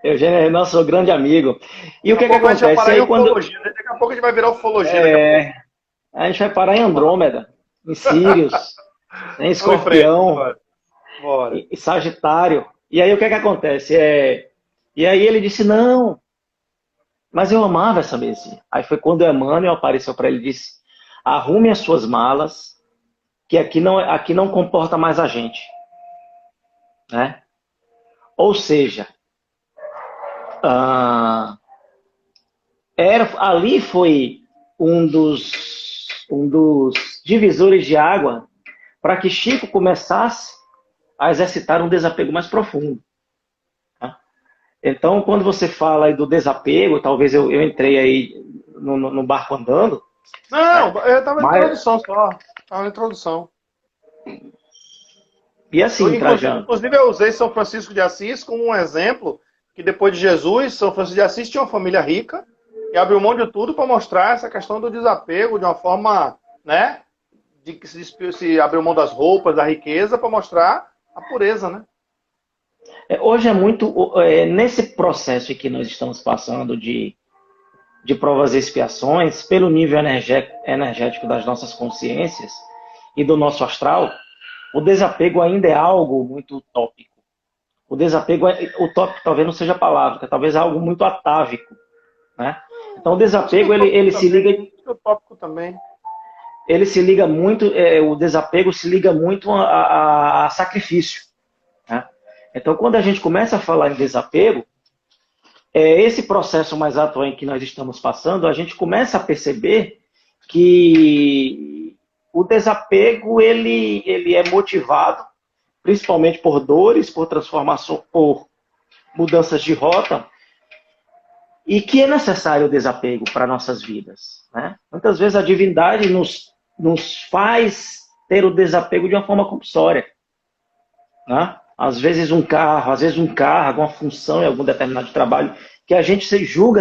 Eugênio é nosso grande amigo. E o Daqui a que é que pouco a gente vai acontece? E parar em aí quando ufologia, né? Daqui a pouco a gente vai virar ufologia daqui a pouco. a gente vai parar em Vamos lá. Andrômeda, em Sírios, em Vamos em frente. Escorpião, Bora. Bora. em Sagitário. E aí o que é que acontece? E aí ele disse, não, mas eu amava essa mesinha. Aí foi quando Emmanuel apareceu para ele e disse, arrume as suas malas, que aqui não comporta mais a gente. Né? Ou seja, ah, ali foi um dos divisores de água para que Chico começasse a exercitar um desapego mais profundo. Tá? Então, quando você fala aí do desapego, talvez eu entrei aí no barco andando, Não, né? eu tava na Mas, introdução só. Tava na introdução. e assim, Trajano, Inclusive, eu usei São Francisco de Assis como um exemplo que depois de Jesus, São Francisco de Assis tinha uma família rica e abriu mão de tudo para mostrar essa questão do desapego de uma forma, né? De que se abriu mão das roupas, da riqueza para mostrar a pureza, né? hoje é muito nesse processo em que nós estamos passando de provas e expiações, pelo nível energético das nossas consciências e do nosso astral, o desapego ainda é algo muito utópico. O desapego, utópico talvez não seja a palavra, talvez é algo muito atávico. Né? Então o Acho que desapego o tópico ele se também. liga, Acho que o tópico também. muito, o desapego se liga muito a sacrifício. Né? Então quando a gente começa a falar em desapego, esse processo mais atual em que nós estamos passando, a gente começa a perceber que o desapego ele é motivado principalmente por dores, por transformação, por mudanças de rota, e que é necessário o desapego para nossas vidas. Né? Muitas vezes a divindade nos faz ter o desapego de uma forma compulsória. Né? Às vezes um cargo, uma função em algum determinado trabalho, que a gente se julga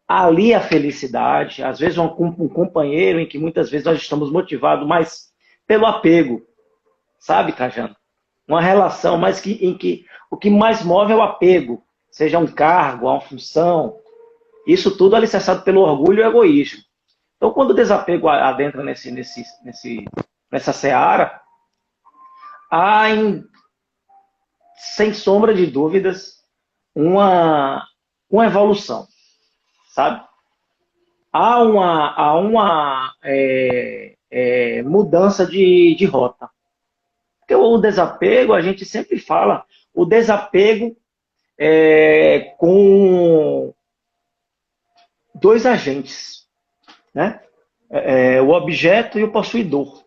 ali a felicidade, às vezes um companheiro em que muitas vezes nós estamos motivados mais pelo apego, sabe, Trajano? Uma relação, mas em que o que mais move é o apego, seja um cargo, uma função, isso tudo alicerçado pelo orgulho e o egoísmo. Então, quando o desapego adentra nessa seara, há, sem sombra de dúvidas, uma evolução, sabe? Há uma mudança de rota. Porque o desapego, a gente sempre fala, o desapego com dois agentes. né? O objeto e o possuidor,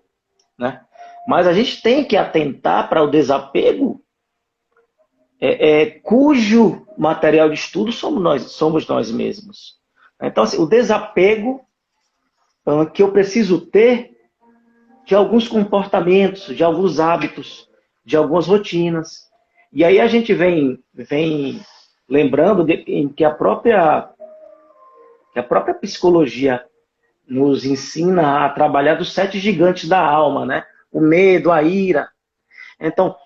né? Mas a gente tem que atentar para o desapego, cujo material de estudo somos nós mesmos. Então, assim, o desapego que eu preciso ter de alguns comportamentos, de alguns hábitos, de algumas rotinas. E aí a gente vem lembrando que a própria psicologia nos ensina a trabalhar dos 7 gigantes da alma, né? O medo, a ira. Então,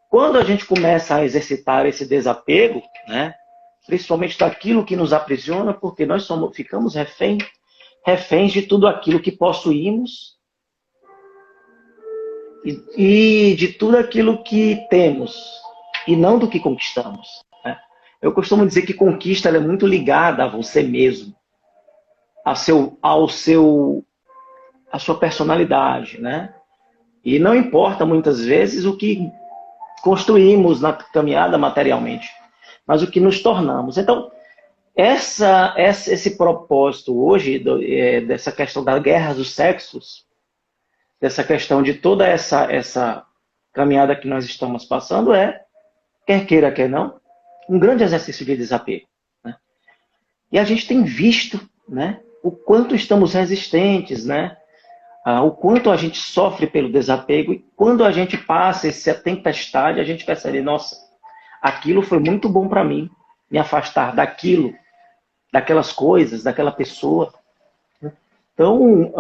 quando a gente começa a exercitar esse desapego, né? Principalmente daquilo que nos aprisiona, porque nós ficamos reféns de tudo aquilo que possuímos e de tudo aquilo que temos, e não do que conquistamos, né? Eu costumo dizer que conquista é muito ligada a você mesmo, à sua personalidade, né? E não importa muitas vezes o que construímos na caminhada materialmente, mas o que nos tornamos. Então, esse propósito hoje, dessa questão da guerra dos sexos, dessa questão de toda essa caminhada que nós estamos passando, quer queira, quer não, um grande exercício de desapego, né? E a gente tem visto, né, o quanto estamos resistentes, né? O quanto a gente sofre pelo desapego, e quando a gente passa essa tempestade, a gente percebe, nossa, aquilo foi muito bom para mim, me afastar daquilo, daquelas coisas, daquela pessoa. Então,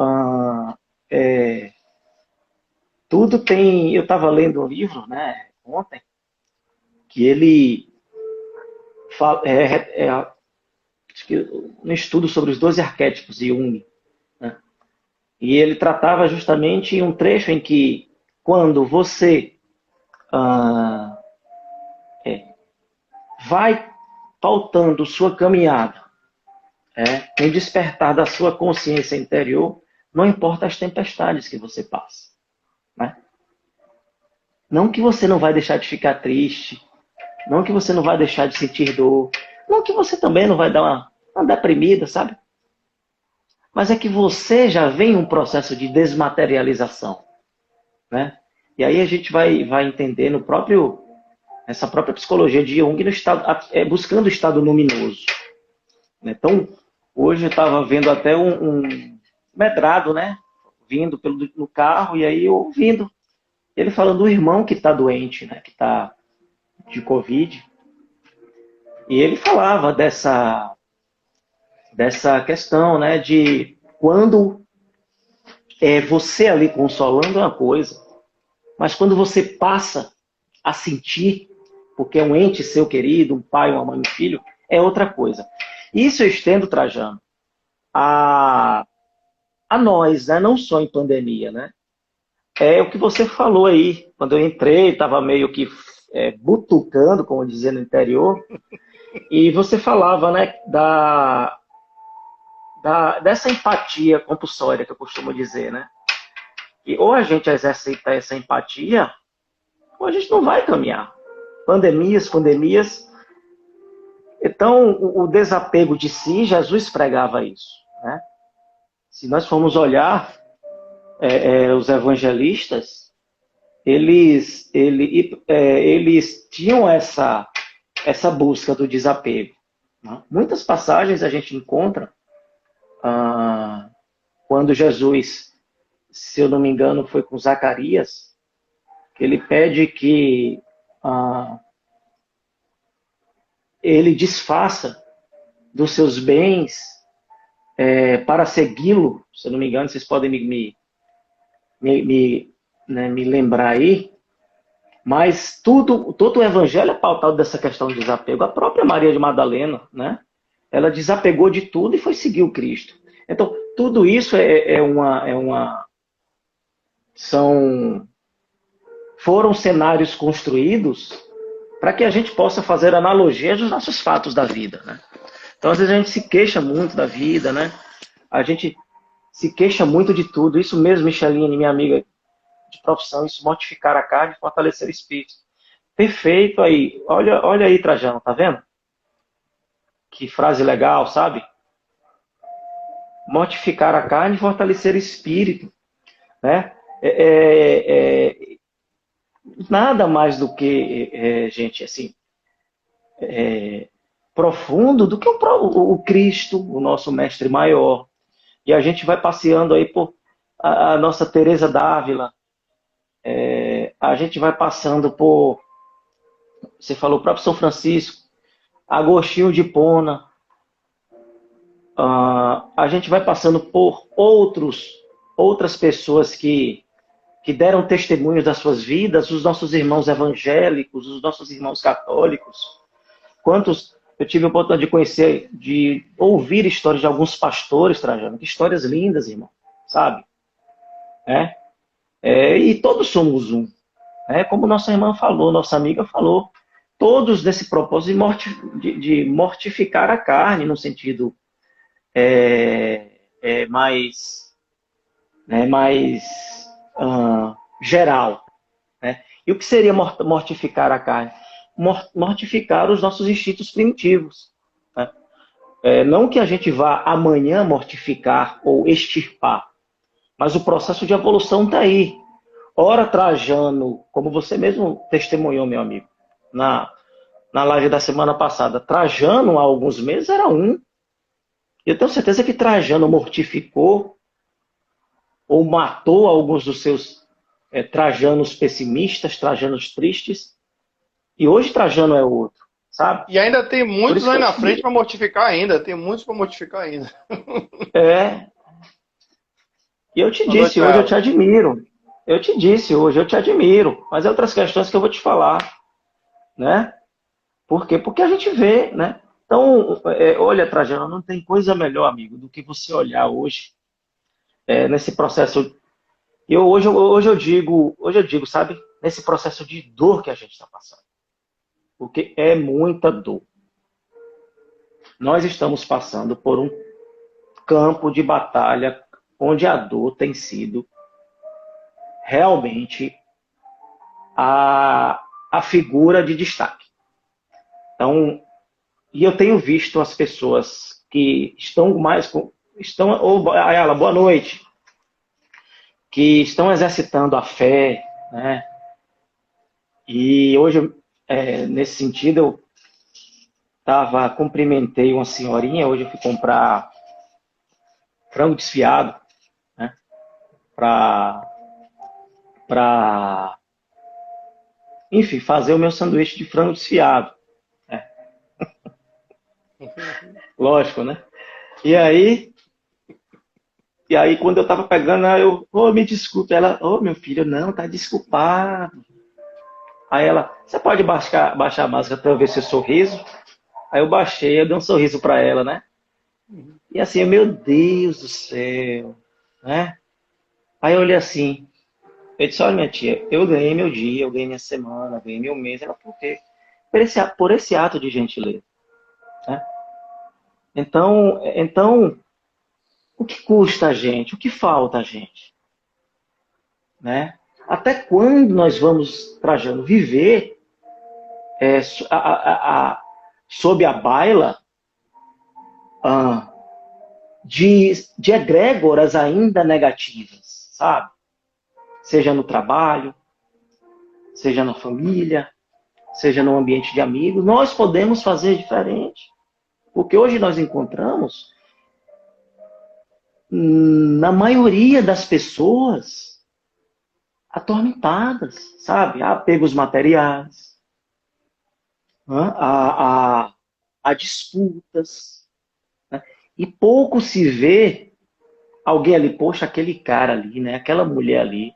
tudo tem... Eu estava lendo um livro, né, ontem, que ele fala, acho que um estudo sobre os 12 arquétipos de Jung, né? E ele tratava justamente um trecho em que, quando você vai pautando sua caminhada, no despertar da sua consciência interior, não importa as tempestades que você passa, né? Não que você não vai deixar de ficar triste, não que você não vai deixar de sentir dor, não que você também não vai dar uma deprimida, sabe? Mas é que você já vem em um processo de desmaterialização, né? E aí a gente vai entender essa própria psicologia de Jung buscando o estado luminoso. Então, hoje eu estava vendo até um medrado, né? Vindo no carro, e aí eu ouvindo ele falando do irmão que está doente, né? Que está de Covid. E ele falava dessa questão, né? De quando você ali consolando é uma coisa, mas quando você passa a sentir, porque é um ente seu querido, um pai, uma mãe, um filho, é outra coisa. Isso eu estendo, Trajano, a nós, né? Não só em pandemia, né? É o que você falou aí. Quando eu entrei, estava meio que butucando, como dizia no interior, e você falava, né, dessa empatia compulsória, que eu costumo dizer, né? E ou a gente exercita essa empatia, ou a gente não vai caminhar. Pandemias. Então, o desapego de si, Jesus pregava isso, né? Se nós formos olhar os evangelistas, eles tinham essa busca do desapego, né? Muitas passagens a gente encontra quando Jesus, se eu não me engano, foi com Zacarias, que ele pede que ele desfaça dos seus bens para segui-lo. Se eu não me engano, vocês podem me lembrar aí, mas todo o evangelho é pautado dessa questão de desapego. A própria Maria de Madalena, né? Ela desapegou de tudo e foi seguir o Cristo. Então, tudo isso foram cenários construídos para que a gente possa fazer analogias dos nossos fatos da vida, né? Então, às vezes a gente se queixa muito da vida, né? A gente se queixa muito de tudo. Isso mesmo, Micheline, minha amiga de profissão, isso mortificar a carne e fortalecer o espírito. Perfeito aí. Olha aí, Trajano, tá vendo? Que frase legal, sabe? mortificar a carne e fortalecer o espírito, né? É, é, é, nada mais do que, gente, assim, profundo do que o Cristo, o nosso mestre maior. E a gente vai passeando aí por a nossa Teresa d'Ávila, a gente vai passando por, você falou, o próprio São Francisco, Agostinho de Hipona, a gente vai passando por outras pessoas que deram testemunhos das suas vidas, os nossos irmãos evangélicos, os nossos irmãos católicos. Quantos eu tive a oportunidade de conhecer, de ouvir histórias de alguns pastores, Trajano, que histórias lindas, irmão, sabe? E todos somos um. Como nossa irmã falou, nossa amiga falou, todos nesse propósito de mortificar a carne, no sentido mais geral. Né? E o que seria mortificar a carne? Mortificar os nossos instintos primitivos. Né? Não que a gente vá amanhã mortificar ou extirpar, mas o processo de evolução está aí. Ora, Trajano, como você mesmo testemunhou, meu amigo, na live da semana passada, Trajano, há alguns meses, era um. Eu tenho certeza que Trajano mortificou ou matou alguns dos seus Trajanos pessimistas, Trajanos tristes, e hoje Trajano é outro, sabe? E ainda tem muitos aí na frente para mortificar ainda, tem muitos para mortificar ainda. E eu te disse, hoje eu te admiro. Eu te disse hoje, eu te admiro, mas é outras questões que eu vou te falar, né? Por quê? Porque a gente vê, né? Então, olha, Trajano, não tem coisa melhor, amigo, do que você olhar hoje nesse processo. Hoje eu digo, sabe, nesse processo de dor que a gente está passando. Porque é muita dor. Nós estamos passando por um campo de batalha onde a dor tem sido realmente a figura de destaque. Então, e eu tenho visto as pessoas que estão Ayala, boa noite, que estão exercitando a fé, né? E hoje, nesse sentido, eu cumprimentei uma senhorinha, hoje eu fui comprar frango desfiado, né? Enfim, fazer o meu sanduíche de frango desfiado. Lógico, né? E aí, quando eu tava pegando, me desculpe. Ela, meu filho, não, tá desculpado. Aí ela, você pode baixar a máscara para eu ver seu sorriso? Aí eu baixei, eu dei um sorriso para ela, né? E assim, meu Deus do céu, né? Aí eu olhei assim, eu disse, olha minha tia, eu ganhei meu dia, eu ganhei minha semana, eu ganhei meu mês. Ela, por quê? Por esse ato de gentileza, né? Então, o que custa a gente? O que falta a gente? Né? Até quando nós vamos, Trajano, viver sob a baila de egrégoras ainda negativas, sabe? Seja no trabalho, seja na família, seja no ambiente de amigos. Nós podemos fazer diferente. Porque hoje nós encontramos, na maioria das pessoas, atormentadas, sabe? Há apegos materiais, há disputas, né? E pouco se vê alguém ali, poxa, aquele cara ali, né? Aquela mulher ali,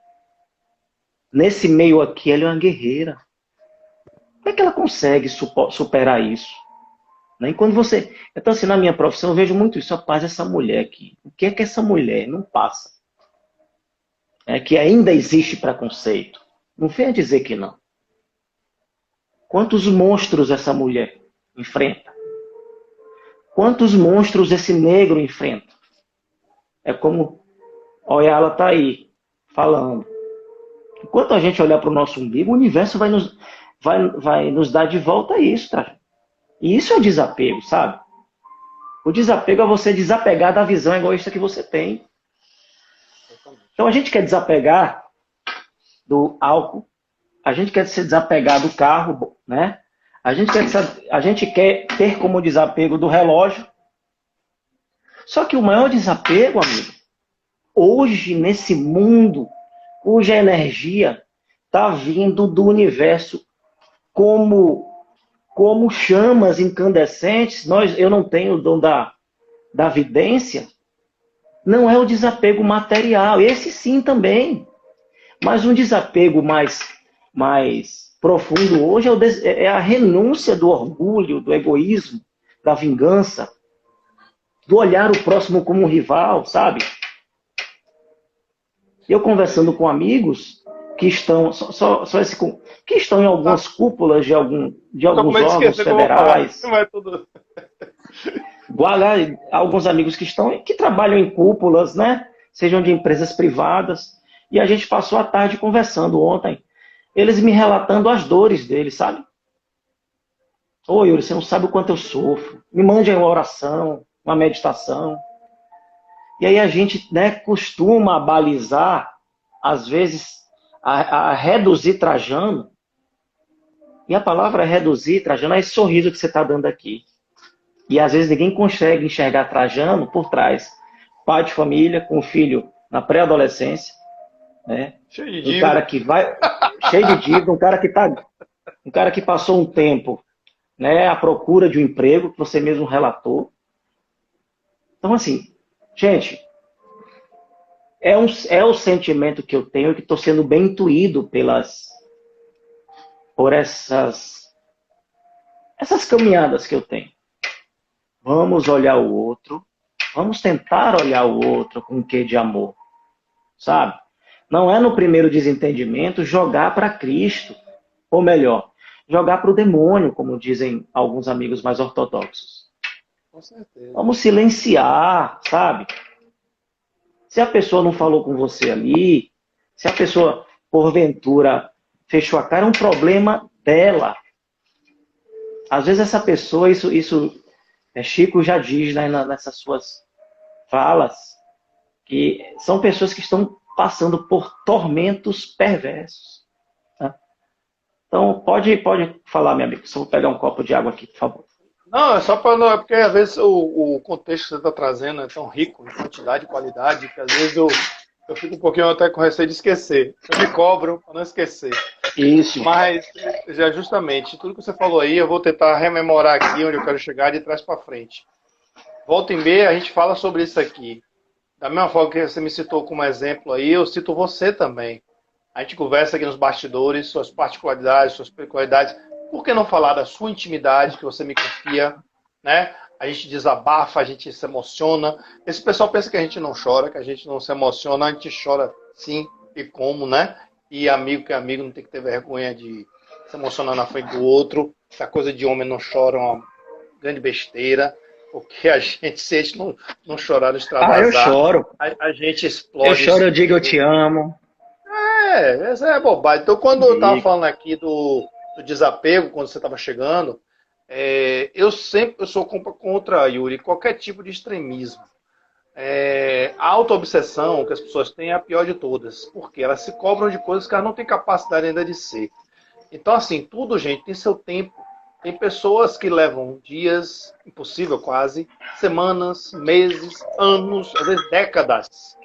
nesse meio aqui, ela é uma guerreira. Como é que ela consegue superar isso? E quando você... Então, assim, na minha profissão, eu vejo muito isso. Rapaz, essa mulher aqui. O que é que essa mulher não passa? Que ainda existe preconceito. Não venha dizer que não. Quantos monstros essa mulher enfrenta? Quantos monstros esse negro enfrenta? É como... Olha, ela está aí, falando. Enquanto a gente olhar para o nosso umbigo, o universo vai nos dar de volta isso, tá? E isso é desapego, sabe? O desapego é você desapegar da visão egoísta que você tem. Então a gente quer desapegar do álcool, a gente quer se desapegar do carro, né? A gente quer ter como desapego do relógio. Só que o maior desapego, amigo, hoje nesse mundo, cuja energia está vindo do universo como chamas incandescentes, eu não tenho o dom da vidência, não é o desapego material, esse sim também, mas um desapego mais profundo hoje é a renúncia do orgulho, do egoísmo, da vingança, do olhar o próximo como um rival, sabe? Eu conversando com amigos que estão que estão em algumas cúpulas de alguns órgãos federais. Alguns amigos que trabalham em cúpulas, né? Sejam de empresas privadas. E a gente passou a tarde conversando ontem. Eles me relatando as dores deles, sabe? Ô, Yuri, você não sabe o quanto eu sofro. Me mande uma oração, uma meditação. E aí a gente, né, costuma balizar, às vezes, a reduzir Trajano. E a palavra reduzir Trajano é esse sorriso que você está dando aqui. E às vezes ninguém consegue enxergar Trajano por trás. Pai de família, com filho na pré-adolescência, né? Cheio de dívida. Um cara que vai cheio de dívida, um cara que passou um tempo, né, à procura de um emprego, que você mesmo relatou. Então, assim, gente, é o sentimento que eu tenho, que estou sendo bem intuído por essas caminhadas que eu tenho. Vamos olhar o outro, vamos tentar olhar o outro com um quê de amor, sabe? Não é no primeiro desentendimento jogar para Cristo, ou melhor, jogar para o demônio, como dizem alguns amigos mais ortodoxos. Com certeza. Vamos silenciar, sabe? Se a pessoa não falou com você ali, se a pessoa, porventura, fechou a cara, é um problema dela. Às vezes essa pessoa, Chico já diz, né, nessas suas falas, que são pessoas que estão passando por tormentos perversos. Tá? Então, pode falar, meu amigo. Só vou pegar um copo de água aqui, por favor. Não, é só para. Porque às vezes o contexto que você está trazendo é tão rico em quantidade e qualidade que às vezes eu fico um pouquinho até com receio de esquecer. Eu me cobro para não esquecer. Isso. Mas, já justamente, tudo que você falou aí, eu vou tentar rememorar aqui onde eu quero chegar de trás para frente. Volta e meia, a gente fala sobre isso aqui. Da mesma forma que você me citou como exemplo aí, eu cito você também. A gente conversa aqui nos bastidores, suas particularidades, suas peculiaridades. Por que não falar da sua intimidade, que você me confia, né? A gente desabafa, a gente se emociona. Esse pessoal pensa que a gente não chora, que a gente não se emociona. A gente chora sim, e como, né? E amigo que é amigo não tem que ter vergonha de se emocionar na frente do outro. Essa coisa de homem não chora é uma grande besteira. Porque a gente, se a gente não chorar, não extravasar, eu choro. A gente explode. Eu choro, eu digo eu te amo. Essa é bobagem. Então, quando eu estava falando aqui do desapego, quando você estava chegando, eu sou contra, Yuri, qualquer tipo de extremismo. A auto-obsessão que as pessoas têm é a pior de todas, porque elas se cobram de coisas que elas não têm capacidade ainda de ser. Então, assim, tudo, gente, tem seu tempo. Tem pessoas que levam dias, impossível quase, semanas, meses, anos, às vezes décadas.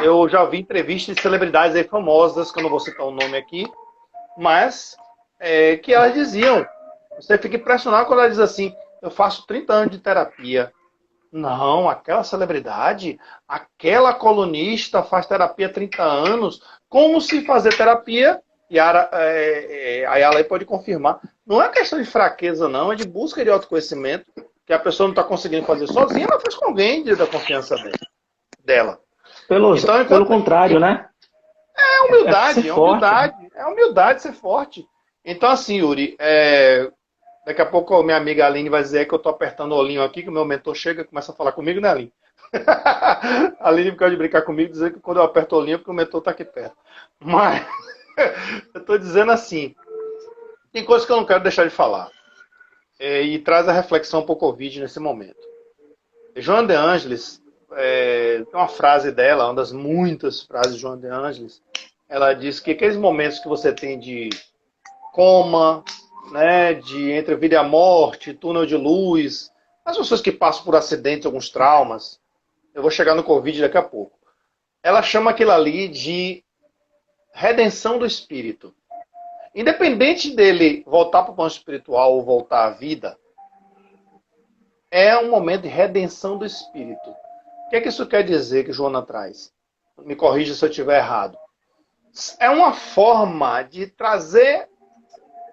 Eu já vi entrevistas de celebridades aí famosas, que eu não vou citar o nome aqui, mas que elas diziam, você fica impressionado quando ela diz assim, eu faço 30 anos de terapia. Não, aquela celebridade, aquela colunista faz terapia há 30 anos, como se fazer terapia, e a Ayala aí pode confirmar, não é questão de fraqueza não, é de busca de autoconhecimento, que a pessoa não está conseguindo fazer sozinha, ela faz com alguém da confiança dela. Pelo contrário, né? É humildade ser forte. Então, assim, Yuri, daqui a pouco a minha amiga Aline vai dizer que eu tô apertando o olhinho aqui, que o meu mentor chega e começa a falar comigo, né, Aline? A Aline fica de brincar comigo, dizer que quando eu aperto o olhinho é porque o mentor tá aqui perto. Mas, eu tô dizendo assim, tem coisas que eu não quero deixar de falar. E traz a reflexão pro Covid nesse momento. Joana de Ângeles, tem uma frase dela, uma das muitas frases de Joana de Ângeles. Ela diz que aqueles momentos que você tem de coma, né, de entre a vida e a morte, túnel de luz, as pessoas que passam por acidentes, alguns traumas, eu vou chegar no Covid daqui a pouco. Ela chama aquilo ali de redenção do espírito. Independente dele voltar para o plano espiritual ou voltar à vida, é um momento de redenção do espírito. O que é que isso quer dizer que Joana traz? Me corrija se eu estiver errado. É uma forma de trazer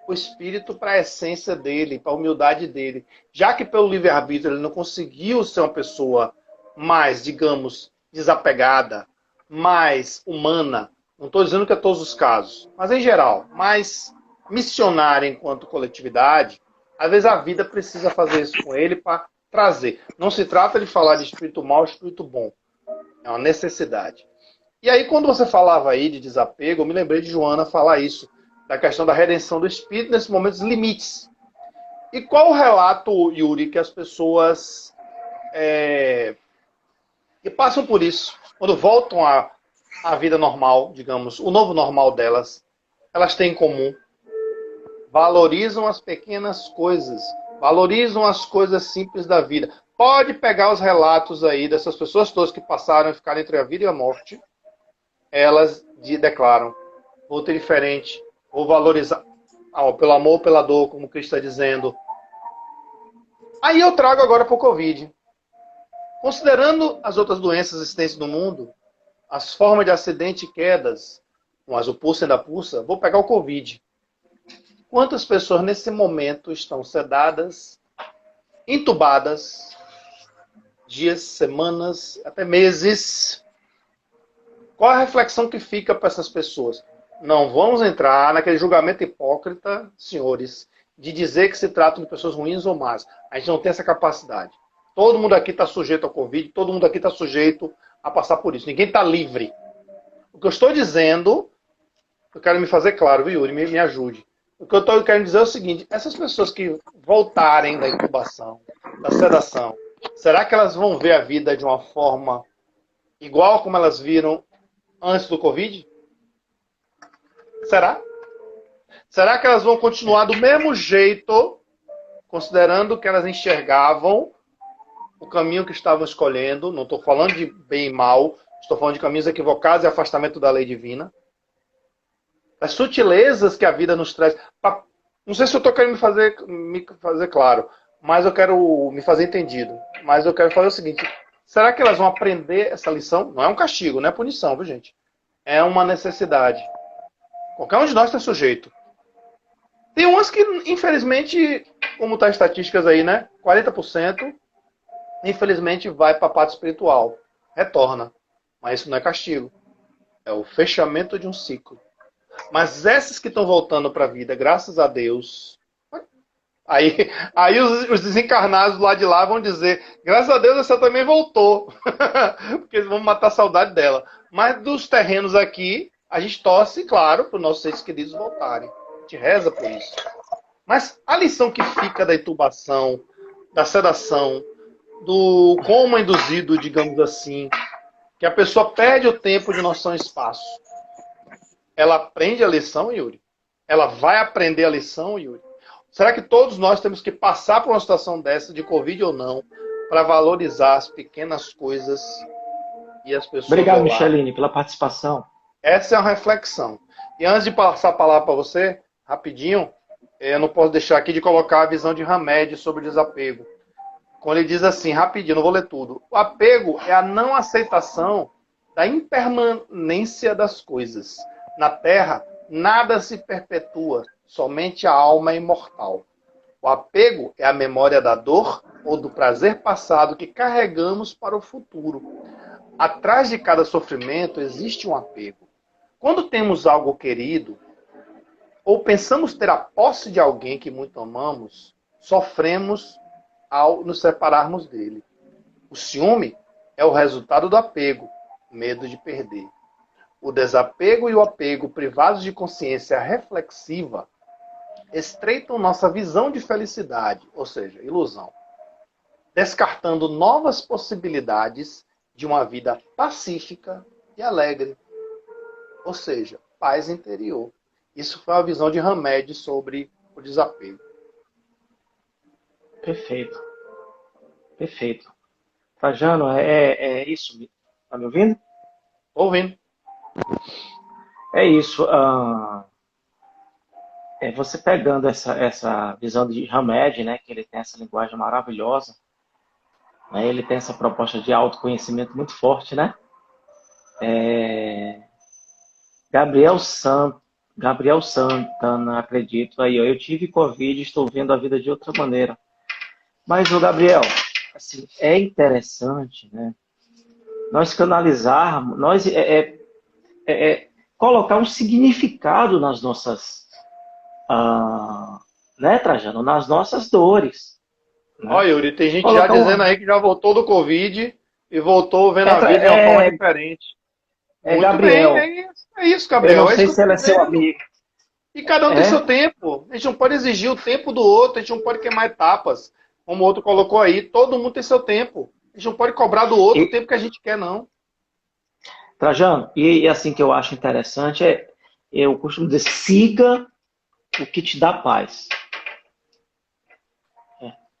o espírito para a essência dele, para a humildade dele. Já que pelo livre-arbítrio ele não conseguiu ser uma pessoa mais, digamos, desapegada, mais humana. Não estou dizendo que é todos os casos, mas em geral, mais missionária enquanto coletividade. Às vezes a vida precisa fazer isso com ele para trazer. Não se trata de falar de espírito mau, espírito bom. É uma necessidade. E aí, quando você falava aí de desapego, eu me lembrei de Joana falar isso, da questão da redenção do espírito nesses momentos limites. E qual o relato, Yuri, que as pessoas que passam por isso, quando voltam à vida normal, digamos, o novo normal delas, elas têm em comum? Valorizam as pequenas coisas, valorizam as coisas simples da vida. Pode pegar os relatos aí dessas pessoas todas que passaram e ficaram entre a vida e a morte. Elas declaram: vou ter diferente, vou valorizar pelo amor, pela dor, como Cristo está dizendo. Aí eu trago agora para o Covid. Considerando as outras doenças existentes no mundo, as formas de acidente e quedas, mas o pulso ainda pulsa, vou pegar o Covid. Quantas pessoas nesse momento estão sedadas, entubadas, dias, semanas, até meses? Qual a reflexão que fica para essas pessoas? Não vamos entrar naquele julgamento hipócrita, senhores, de dizer que se tratam de pessoas ruins ou más. A gente não tem essa capacidade. Todo mundo aqui está sujeito ao Covid, todo mundo aqui está sujeito a passar por isso. Ninguém está livre. O que eu estou dizendo, eu quero me fazer claro, viu, Yuri? Me ajude. O que eu estou querendo dizer é o seguinte: essas pessoas que voltarem da intubação, da sedação, será que elas vão ver a vida de uma forma igual como elas viram antes do Covid? Será? Será que elas vão continuar do mesmo jeito, considerando que elas enxergavam o caminho que estavam escolhendo? Não estou falando de bem e mal, estou falando de caminhos equivocados e afastamento da lei divina. As sutilezas que a vida nos traz. Não sei se eu estou querendo me fazer claro, mas eu quero me fazer entendido. Mas eu quero fazer o seguinte: será que elas vão aprender essa lição? Não é um castigo, não é punição, viu, gente? É uma necessidade. Qualquer um de nós está sujeito. Tem umas que, infelizmente, como está as estatísticas aí, né? 40%, infelizmente, vai para a parte espiritual. Retorna. Mas isso não é castigo. É o fechamento de um ciclo. Mas essas que estão voltando para a vida, graças a Deus... Aí os desencarnados lá de lá vão dizer: graças a Deus essa também voltou. Porque eles vão matar a saudade dela. Mas dos terrenos aqui, a gente torce, claro, para os nossos seres queridos voltarem. A gente reza por isso. Mas a lição que fica da intubação, da sedação, do coma induzido, digamos assim, que a pessoa perde o tempo de noção e espaço. Ela aprende a lição, Yuri? Ela vai aprender a lição, Yuri? Será que todos nós temos que passar por uma situação dessa, de Covid ou não, para valorizar as pequenas coisas e as pessoas? Obrigado, Micheline, pela participação. Essa é uma reflexão. E antes de passar a palavra para você, rapidinho, eu não posso deixar aqui de colocar a visão de Hamed sobre o desapego. Quando ele diz assim, rapidinho, não vou ler tudo. O apego é a não aceitação da impermanência das coisas. Na Terra, nada se perpetua, somente a alma é imortal. O apego é a memória da dor ou do prazer passado que carregamos para o futuro. Atrás de cada sofrimento existe um apego. Quando temos algo querido, ou pensamos ter a posse de alguém que muito amamos, sofremos ao nos separarmos dele. O ciúme é o resultado do apego, medo de perder. O desapego e o apego, privados de consciência reflexiva, estreitam nossa visão de felicidade, ou seja, ilusão. descartando novas possibilidades de uma vida pacífica e alegre. Ou seja, paz interior. Isso foi a visão de Hamed sobre o desapego. Perfeito, perfeito. Trajano, é isso. Tá me ouvindo? Ouvindo? É isso. Você pegando essa visão de Hamed, né, que ele tem essa linguagem maravilhosa, né, ele tem essa proposta de autoconhecimento muito forte, né? Gabriel Santana, acredito. Aí, ó, eu tive Covid e estou vendo a vida de outra maneira. Mas, o Gabriel, assim, é interessante, né? Nós canalizarmos, colocar um significado nas nossas, né, Trajano? Nas nossas dores. Né? Olha, Yuri, tem gente Colocar já dizendo aí que já voltou do Covid e voltou vendo a vida de uma forma diferente. Muito Gabriel, bem, é isso, Gabriel. eu não É sei isso que se eu ela tô é seu dizendo. amigo. E cada um tem seu tempo. A gente não pode exigir o tempo do outro, a gente não pode queimar etapas. Como o outro colocou aí, todo mundo tem seu tempo. A gente não pode cobrar do outro o tempo que a gente quer, não. Trajano, e assim que eu acho interessante eu costumo dizer, siga o que te dá paz.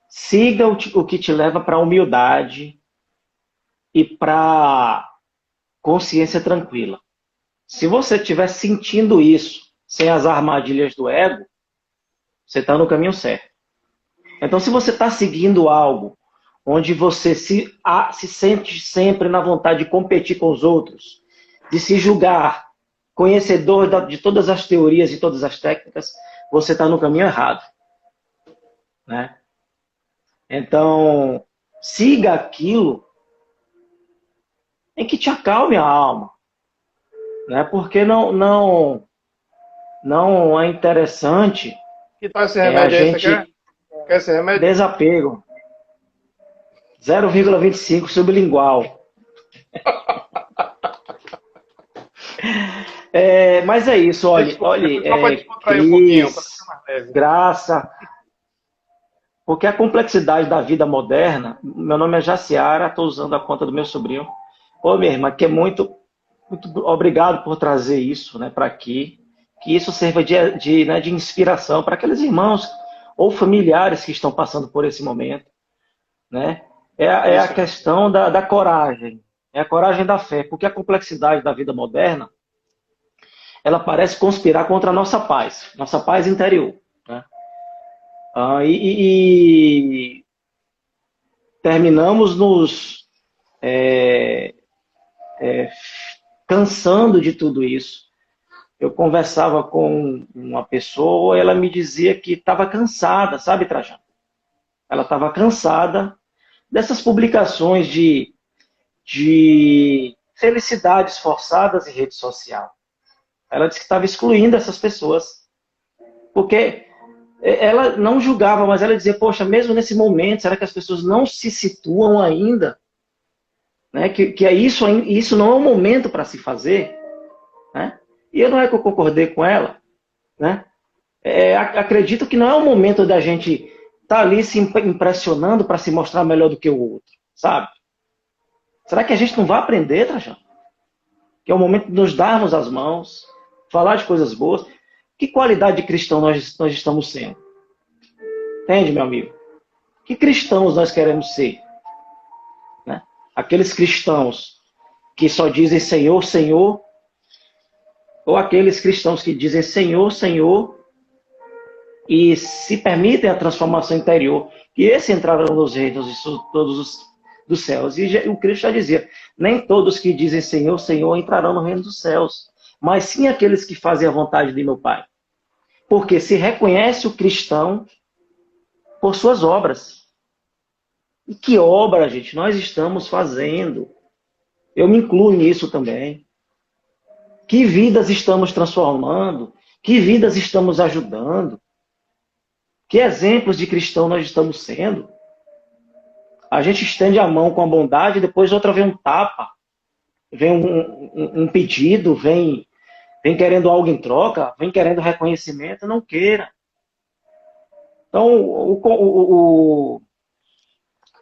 Siga o que te leva para a humildade e para consciência tranquila. Se você estiver sentindo isso, sem as armadilhas do ego, você está no caminho certo. Então, se você está seguindo algo onde você se sente sempre na vontade de competir com os outros, de se julgar conhecedor de todas as teorias e todas as técnicas, você está no caminho errado. Né? Então, siga aquilo em que te acalme a alma. Né? Porque não é interessante Que tal esse remédio a aí? Você gente... quer esse remédio? Desapego. 0,25 sublingual. Mas é isso, olha, Só para descontrair um pouquinho, para ficar mais leve. graça, porque a complexidade da vida moderna, meu nome é Jaciara, estou usando a conta do meu sobrinho. Ô, minha irmã, que é muito obrigado por trazer isso, né, para aqui, que isso sirva de inspiração para aqueles irmãos ou familiares que estão passando por esse momento, né? É a questão da coragem, é a coragem da fé, porque a complexidade da vida moderna, ela parece conspirar contra a nossa paz interior. Né? E terminamos nos cansando de tudo isso. Eu conversava com uma pessoa, ela me dizia que estava cansada, sabe, Trajano? Ela estava cansada dessas publicações de felicidades forçadas em rede social. Ela disse que estava excluindo essas pessoas. Porque ela não julgava, mas ela dizia, poxa, mesmo nesse momento, será que as pessoas não se situam ainda? Né? Que isso não é um momento para se fazer? Né? E eu não é que eu concordei com ela. Né? Acredito que não é o momento da gente estar ali se impressionando para se mostrar melhor do que o outro. Sabe? Será que a gente não vai aprender, Trajano? Que é o momento de nos darmos as mãos, falar de coisas boas. Que qualidade de cristão nós estamos sendo? Entende, meu amigo? Que cristãos nós queremos ser? Né? Aqueles cristãos que só dizem Senhor, Senhor, ou aqueles cristãos que dizem Senhor, Senhor, e se permitem a transformação interior, e esse entrarão nos reinos todos dos céus. E o Cristo já dizia, nem todos que dizem Senhor, Senhor entrarão no reino dos céus, mas sim aqueles que fazem a vontade de meu Pai. Porque se reconhece o cristão por suas obras. E que obra, gente, nós estamos fazendo? Eu me incluo nisso também. Que vidas estamos transformando? Que vidas estamos ajudando? Que exemplos de cristão nós estamos sendo? A gente estende a mão com a bondade, depois outra vem um tapa, vem um pedido, vem querendo algo em troca, vem querendo reconhecimento, não queira. Então,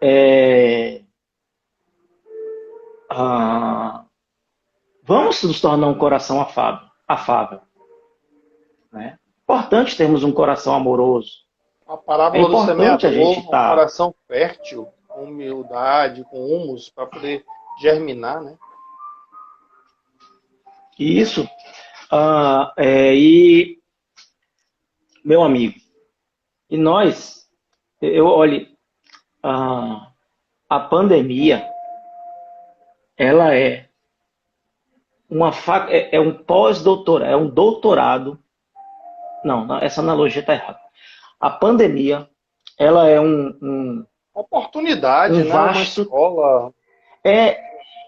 é, vamos nos tornar um coração afável, né? Importante termos um coração amoroso. A É parábola do importante a gente semeador, um estar... coração fértil, com humildade, com humus, para poder germinar, né? Isso. E, meu amigo, e nós, olhe, a pandemia, ela é um pós-doutorado, é um doutorado. Não, essa analogia está errada. A pandemia, ela é Oportunidade, um né? Uma vasto... escola.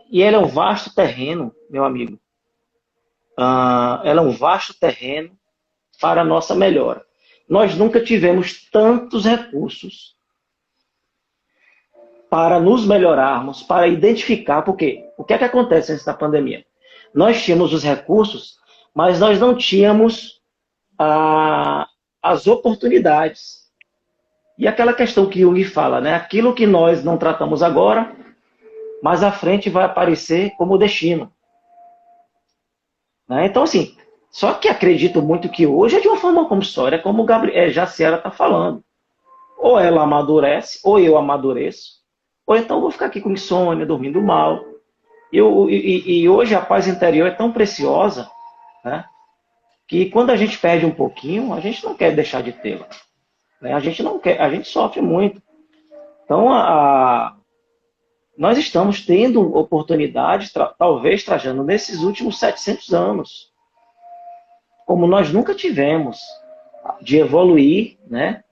E ela é um vasto terreno, meu amigo. Ela é um vasto terreno para a nossa melhora. Nós nunca tivemos tantos recursos para nos melhorarmos, para identificar, porque o que é que acontece antes da pandemia? Nós tínhamos os recursos, mas nós não tínhamos as oportunidades. E aquela questão que Jung fala, né? Aquilo que nós não tratamos agora, mais à frente vai aparecer como destino. Né? Então, assim, só que acredito muito que hoje é de uma forma compulsória, como Jaciara está falando. Ou ela amadurece, ou eu amadureço, ou então vou ficar aqui com insônia, dormindo mal. E hoje a paz interior é tão preciosa, né, que quando a gente perde um pouquinho, a gente não quer deixar de tê-la. Né? A gente não quer, a gente sofre muito. Então, nós estamos tendo oportunidades, talvez, Trajano, nesses últimos 700 anos, como nós nunca tivemos, de evoluir, né?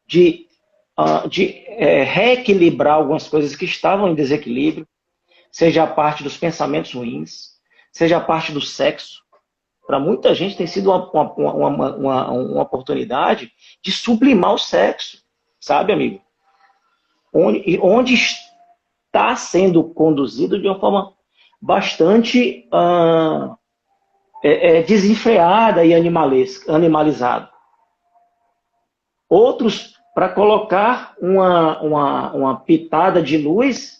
de reequilibrar algumas coisas que estavam em desequilíbrio, seja a parte dos pensamentos ruins, seja a parte do sexo. Para muita gente tem sido uma oportunidade de sublimar o sexo, sabe, amigo? Onde está sendo conduzido de uma forma bastante desenfreada e animalizada. Outros, para colocar uma pitada de luz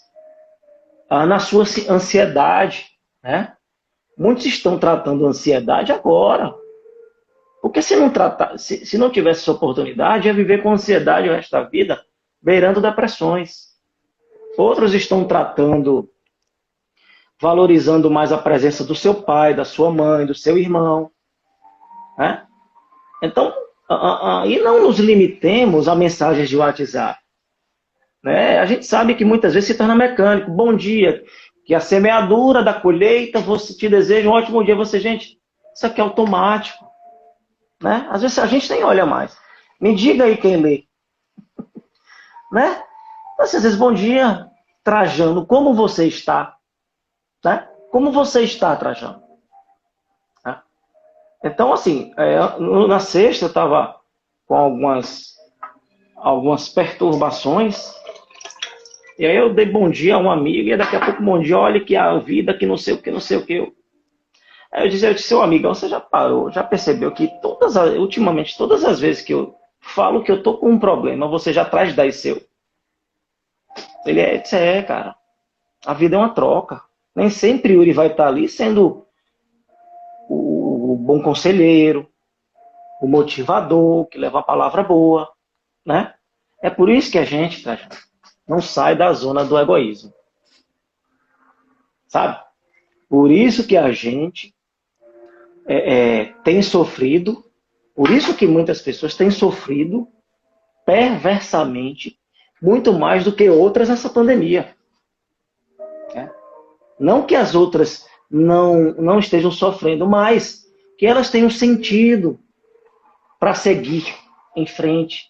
na sua ansiedade, né? Muitos estão tratando a ansiedade agora. Porque se não tivesse essa oportunidade, ia viver com ansiedade o resto da vida, beirando depressões. Outros estão tratando, valorizando mais a presença do seu pai, da sua mãe, do seu irmão. Né? Então, e não nos limitemos a mensagens de WhatsApp. Né? A gente sabe que muitas vezes se torna mecânico. Bom dia, que a semeadura da colheita, você te deseja um ótimo dia. Gente, isso aqui é automático. Né? Às vezes a gente nem olha mais. Me diga aí quem lê. Né? Às vezes, bom dia, Trajano, como você está? Né? Como você está, Trajano? Né? Então, assim, na sexta eu estava com algumas perturbações, e aí eu dei bom dia a um amigo, e daqui a pouco, bom dia, olha que a vida, que não sei o que, não sei o que. Aí eu disse, seu amigo, você já parou, já percebeu que ultimamente, todas as vezes que eu falo que eu tô com um problema, você já traz 10 seu. Ele disse, cara, a vida é uma troca. Nem sempre Yuri vai estar ali sendo o bom conselheiro, o motivador, que leva a palavra boa, né? É por isso que a gente, não sai da zona do egoísmo. Sabe? Por isso que a gente tem sofrido, por isso que muitas pessoas têm sofrido perversamente muito mais do que outras nessa pandemia. Não que as outras não estejam sofrendo, mas que elas tenham sentido para seguir em frente,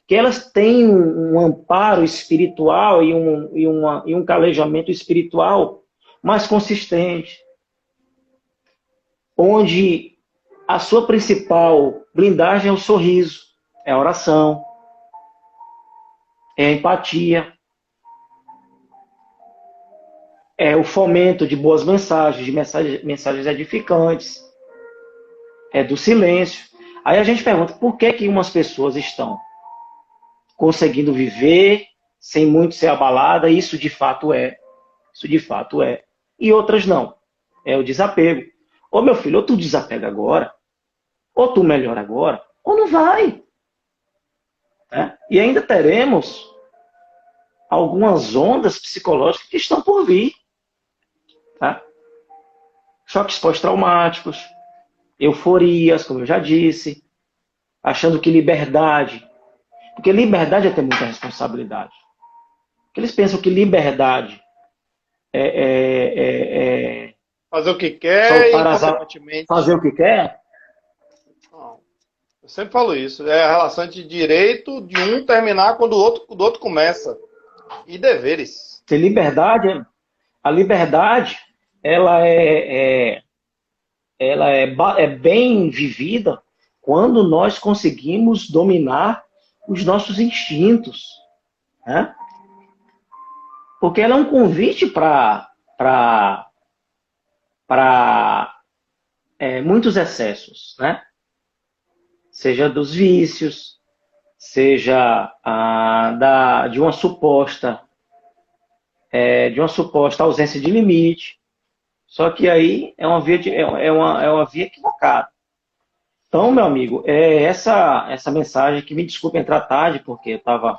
que elas tenham um amparo espiritual e um calejamento espiritual mais consistente, onde a sua principal blindagem é o sorriso, é a oração, é a empatia, é o fomento de boas mensagens, de mensagens edificantes, é do silêncio. Aí a gente pergunta, por que umas pessoas estão conseguindo viver sem muito ser abalada, isso de fato é. Isso de fato é. E outras não. É o desapego. Ô meu filho, ou tu desapega agora, ou tu melhora agora, ou não vai. Né? E ainda teremos algumas ondas psicológicas que estão por vir. Tá? Choques pós-traumáticos, euforias, como eu já disse, achando que liberdade, porque liberdade é ter muita responsabilidade. Porque eles pensam que liberdade é Fazer o que quer e, consequentemente... fazer o que quer. Não. Eu sempre falo isso. É a relação de direito de um terminar quando o do outro começa. E deveres. Ter liberdade, a liberdade, ela é bem vivida quando nós conseguimos dominar os nossos instintos, né? Porque ela é um convite para muitos excessos, né? Seja dos vícios, seja de uma suposta ausência de limite. Só que aí é uma via equivocada. Então, meu amigo, é essa mensagem que me desculpe entrar tarde, porque eu estava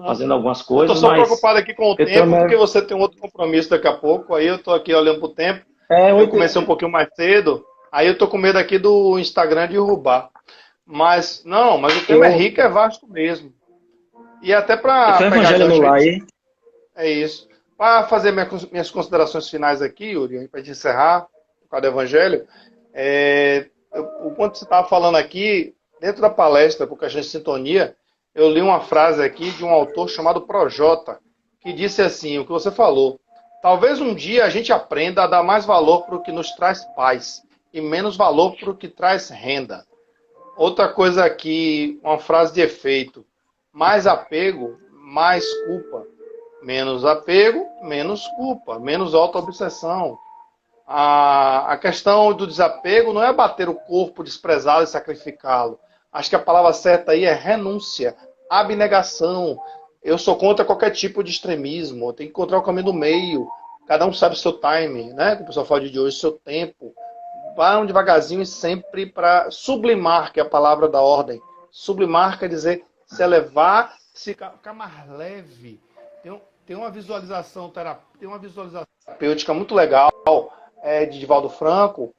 fazendo algumas Eu coisas. estou só preocupado aqui com o tempo, também... porque você tem um outro compromisso daqui a pouco. Aí eu estou aqui olhando para o tempo. Eu comecei um pouquinho mais cedo. Aí eu estou com medo aqui do Instagram derrubar. Mas o tema é rico, é vasto mesmo. E até para pegar aí. É isso. Para fazer minhas considerações finais aqui, Yuri, para a gente encerrar por causa do Evangelho, quando você estava falando aqui, dentro da palestra, porque a gente sintonia, eu li uma frase aqui de um autor chamado Projota, que disse assim, o que você falou: talvez um dia a gente aprenda a dar mais valor para o que nos traz paz e menos valor para o que traz renda. Outra coisa aqui, uma frase de efeito: mais apego, mais culpa. Menos apego, menos culpa, menos autoobsessão. A questão do desapego não é bater o corpo, desprezá-lo e sacrificá-lo. Acho que a palavra certa aí é renúncia, abnegação. Eu sou contra qualquer tipo de extremismo. Tem que encontrar o caminho do meio. Cada um sabe o seu time, né? Que o pessoal fala de hoje, o seu tempo. Vão devagarzinho e sempre para sublimar, que é a palavra da ordem. Sublimar quer dizer se elevar, ficar mais leve. Tem uma visualização terapêutica muito legal de Divaldo Franco,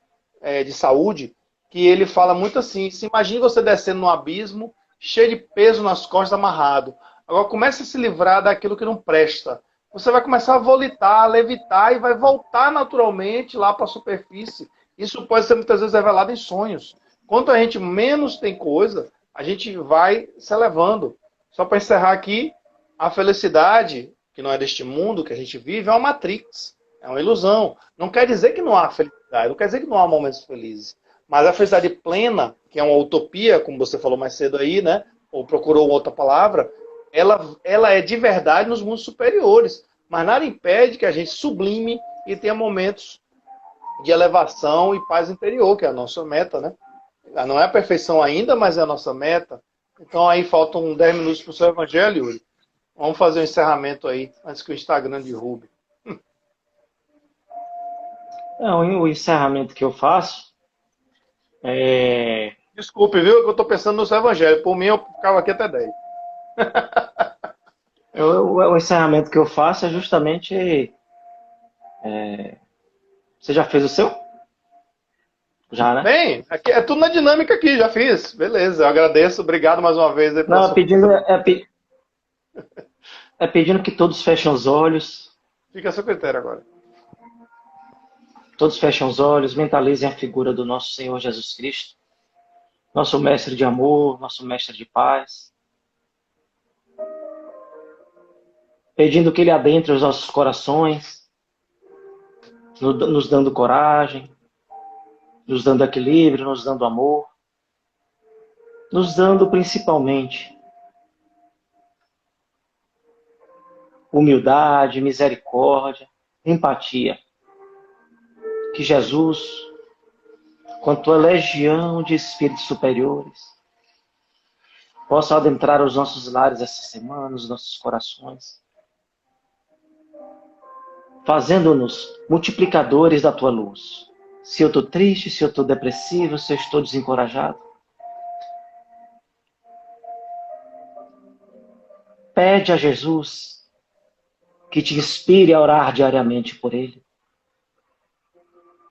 de saúde, que ele fala muito assim: se imagine você descendo num abismo, cheio de peso nas costas, amarrado. Agora comece a se livrar daquilo que não presta. Você vai começar a volitar, a levitar e vai voltar naturalmente lá para a superfície. Isso pode ser muitas vezes revelado em sonhos. Quanto a gente menos tem coisa, a gente vai se elevando. Só para encerrar aqui, a felicidade, que não é deste mundo que a gente vive, é uma matrix, é uma ilusão. Não quer dizer que não há felicidade, não quer dizer que não há momentos felizes. Mas a felicidade plena, que é uma utopia, como você falou mais cedo aí, né? Ou procurou outra palavra, ela é de verdade nos mundos superiores. Mas nada impede que a gente sublime e tenha momentos de elevação e paz interior, que é a nossa meta, né? Não é a perfeição ainda, mas é a nossa meta. Então aí faltam 10 minutos para o seu evangelho, Yuri. Vamos fazer um encerramento aí, antes que o Instagram derrube. Não, o encerramento que eu faço é... Desculpe, viu? Que eu estou pensando no seu evangelho. Por mim, eu ficava aqui até 10. O encerramento que eu faço é justamente... Você já fez o seu? Já, né? Bem, aqui, é tudo na dinâmica aqui, já fiz. Beleza, eu agradeço. Obrigado mais uma vez. Não, pedindo que todos fechem os olhos. Fica a seu critério agora. Todos fechem os olhos, mentalizem a figura do nosso Senhor Jesus Cristo, nosso mestre de amor, nosso mestre de paz. Pedindo que Ele adentre os nossos corações, nos dando coragem, nos dando equilíbrio, nos dando amor, nos dando principalmente humildade, misericórdia, empatia. Que Jesus, com a tua legião de espíritos superiores, possa adentrar os nossos lares essa semana, os nossos corações, fazendo-nos multiplicadores da tua luz. Se eu estou triste, se eu estou depressivo, se eu estou desencorajado, pede a Jesus que te inspire a orar diariamente por ele.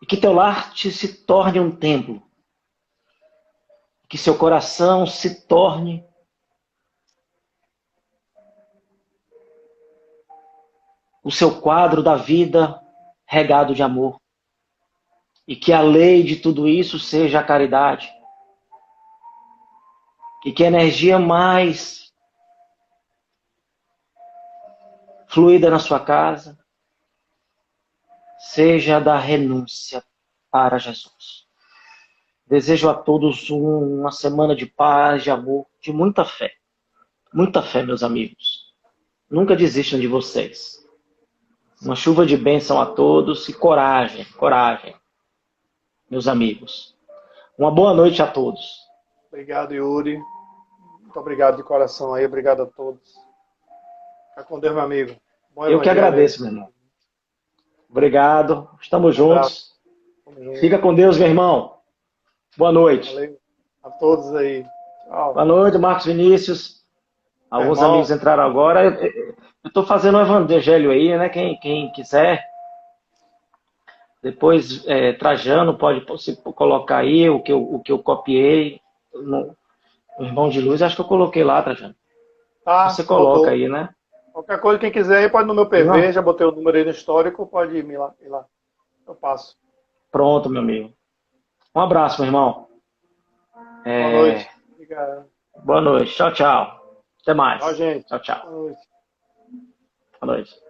E que teu lar se torne um templo. Que seu coração se torne o seu quadro da vida regado de amor. E que a lei de tudo isso seja a caridade. E que a energia mais fluida na sua casa seja a da renúncia para Jesus. Desejo a todos uma semana de paz, de amor, de muita fé. Muita fé, meus amigos. Nunca desistam de vocês. Uma chuva de bênção a todos e coragem, coragem, meus amigos. Uma boa noite a todos. Obrigado, Yuri. Muito obrigado de coração aí. Obrigado a todos. Fica com Deus, meu amigo. Eu que agradeço, meu irmão. Obrigado. Estamos juntos. Fica com Deus, meu irmão. Boa noite. Valeu a todos aí. Tchau. Boa noite, Marcos Vinícius. Alguns amigos entraram agora. Eu estou fazendo um evangelho aí, né? Quem quiser. Depois, Trajano pode colocar aí o que eu copiei no Irmão de Luz. Acho que eu coloquei lá, Trajano. Tá, você coloca aí, né? Qualquer coisa, quem quiser aí, pode no meu PV. Não. Já botei o número aí no histórico. Pode ir lá. Eu passo. Pronto, meu amigo. Um abraço, meu irmão. Boa noite. Obrigado. Boa noite. Tchau, tchau. Até mais. Tchau, gente. Tchau, tchau. Boa noite. Boa noite.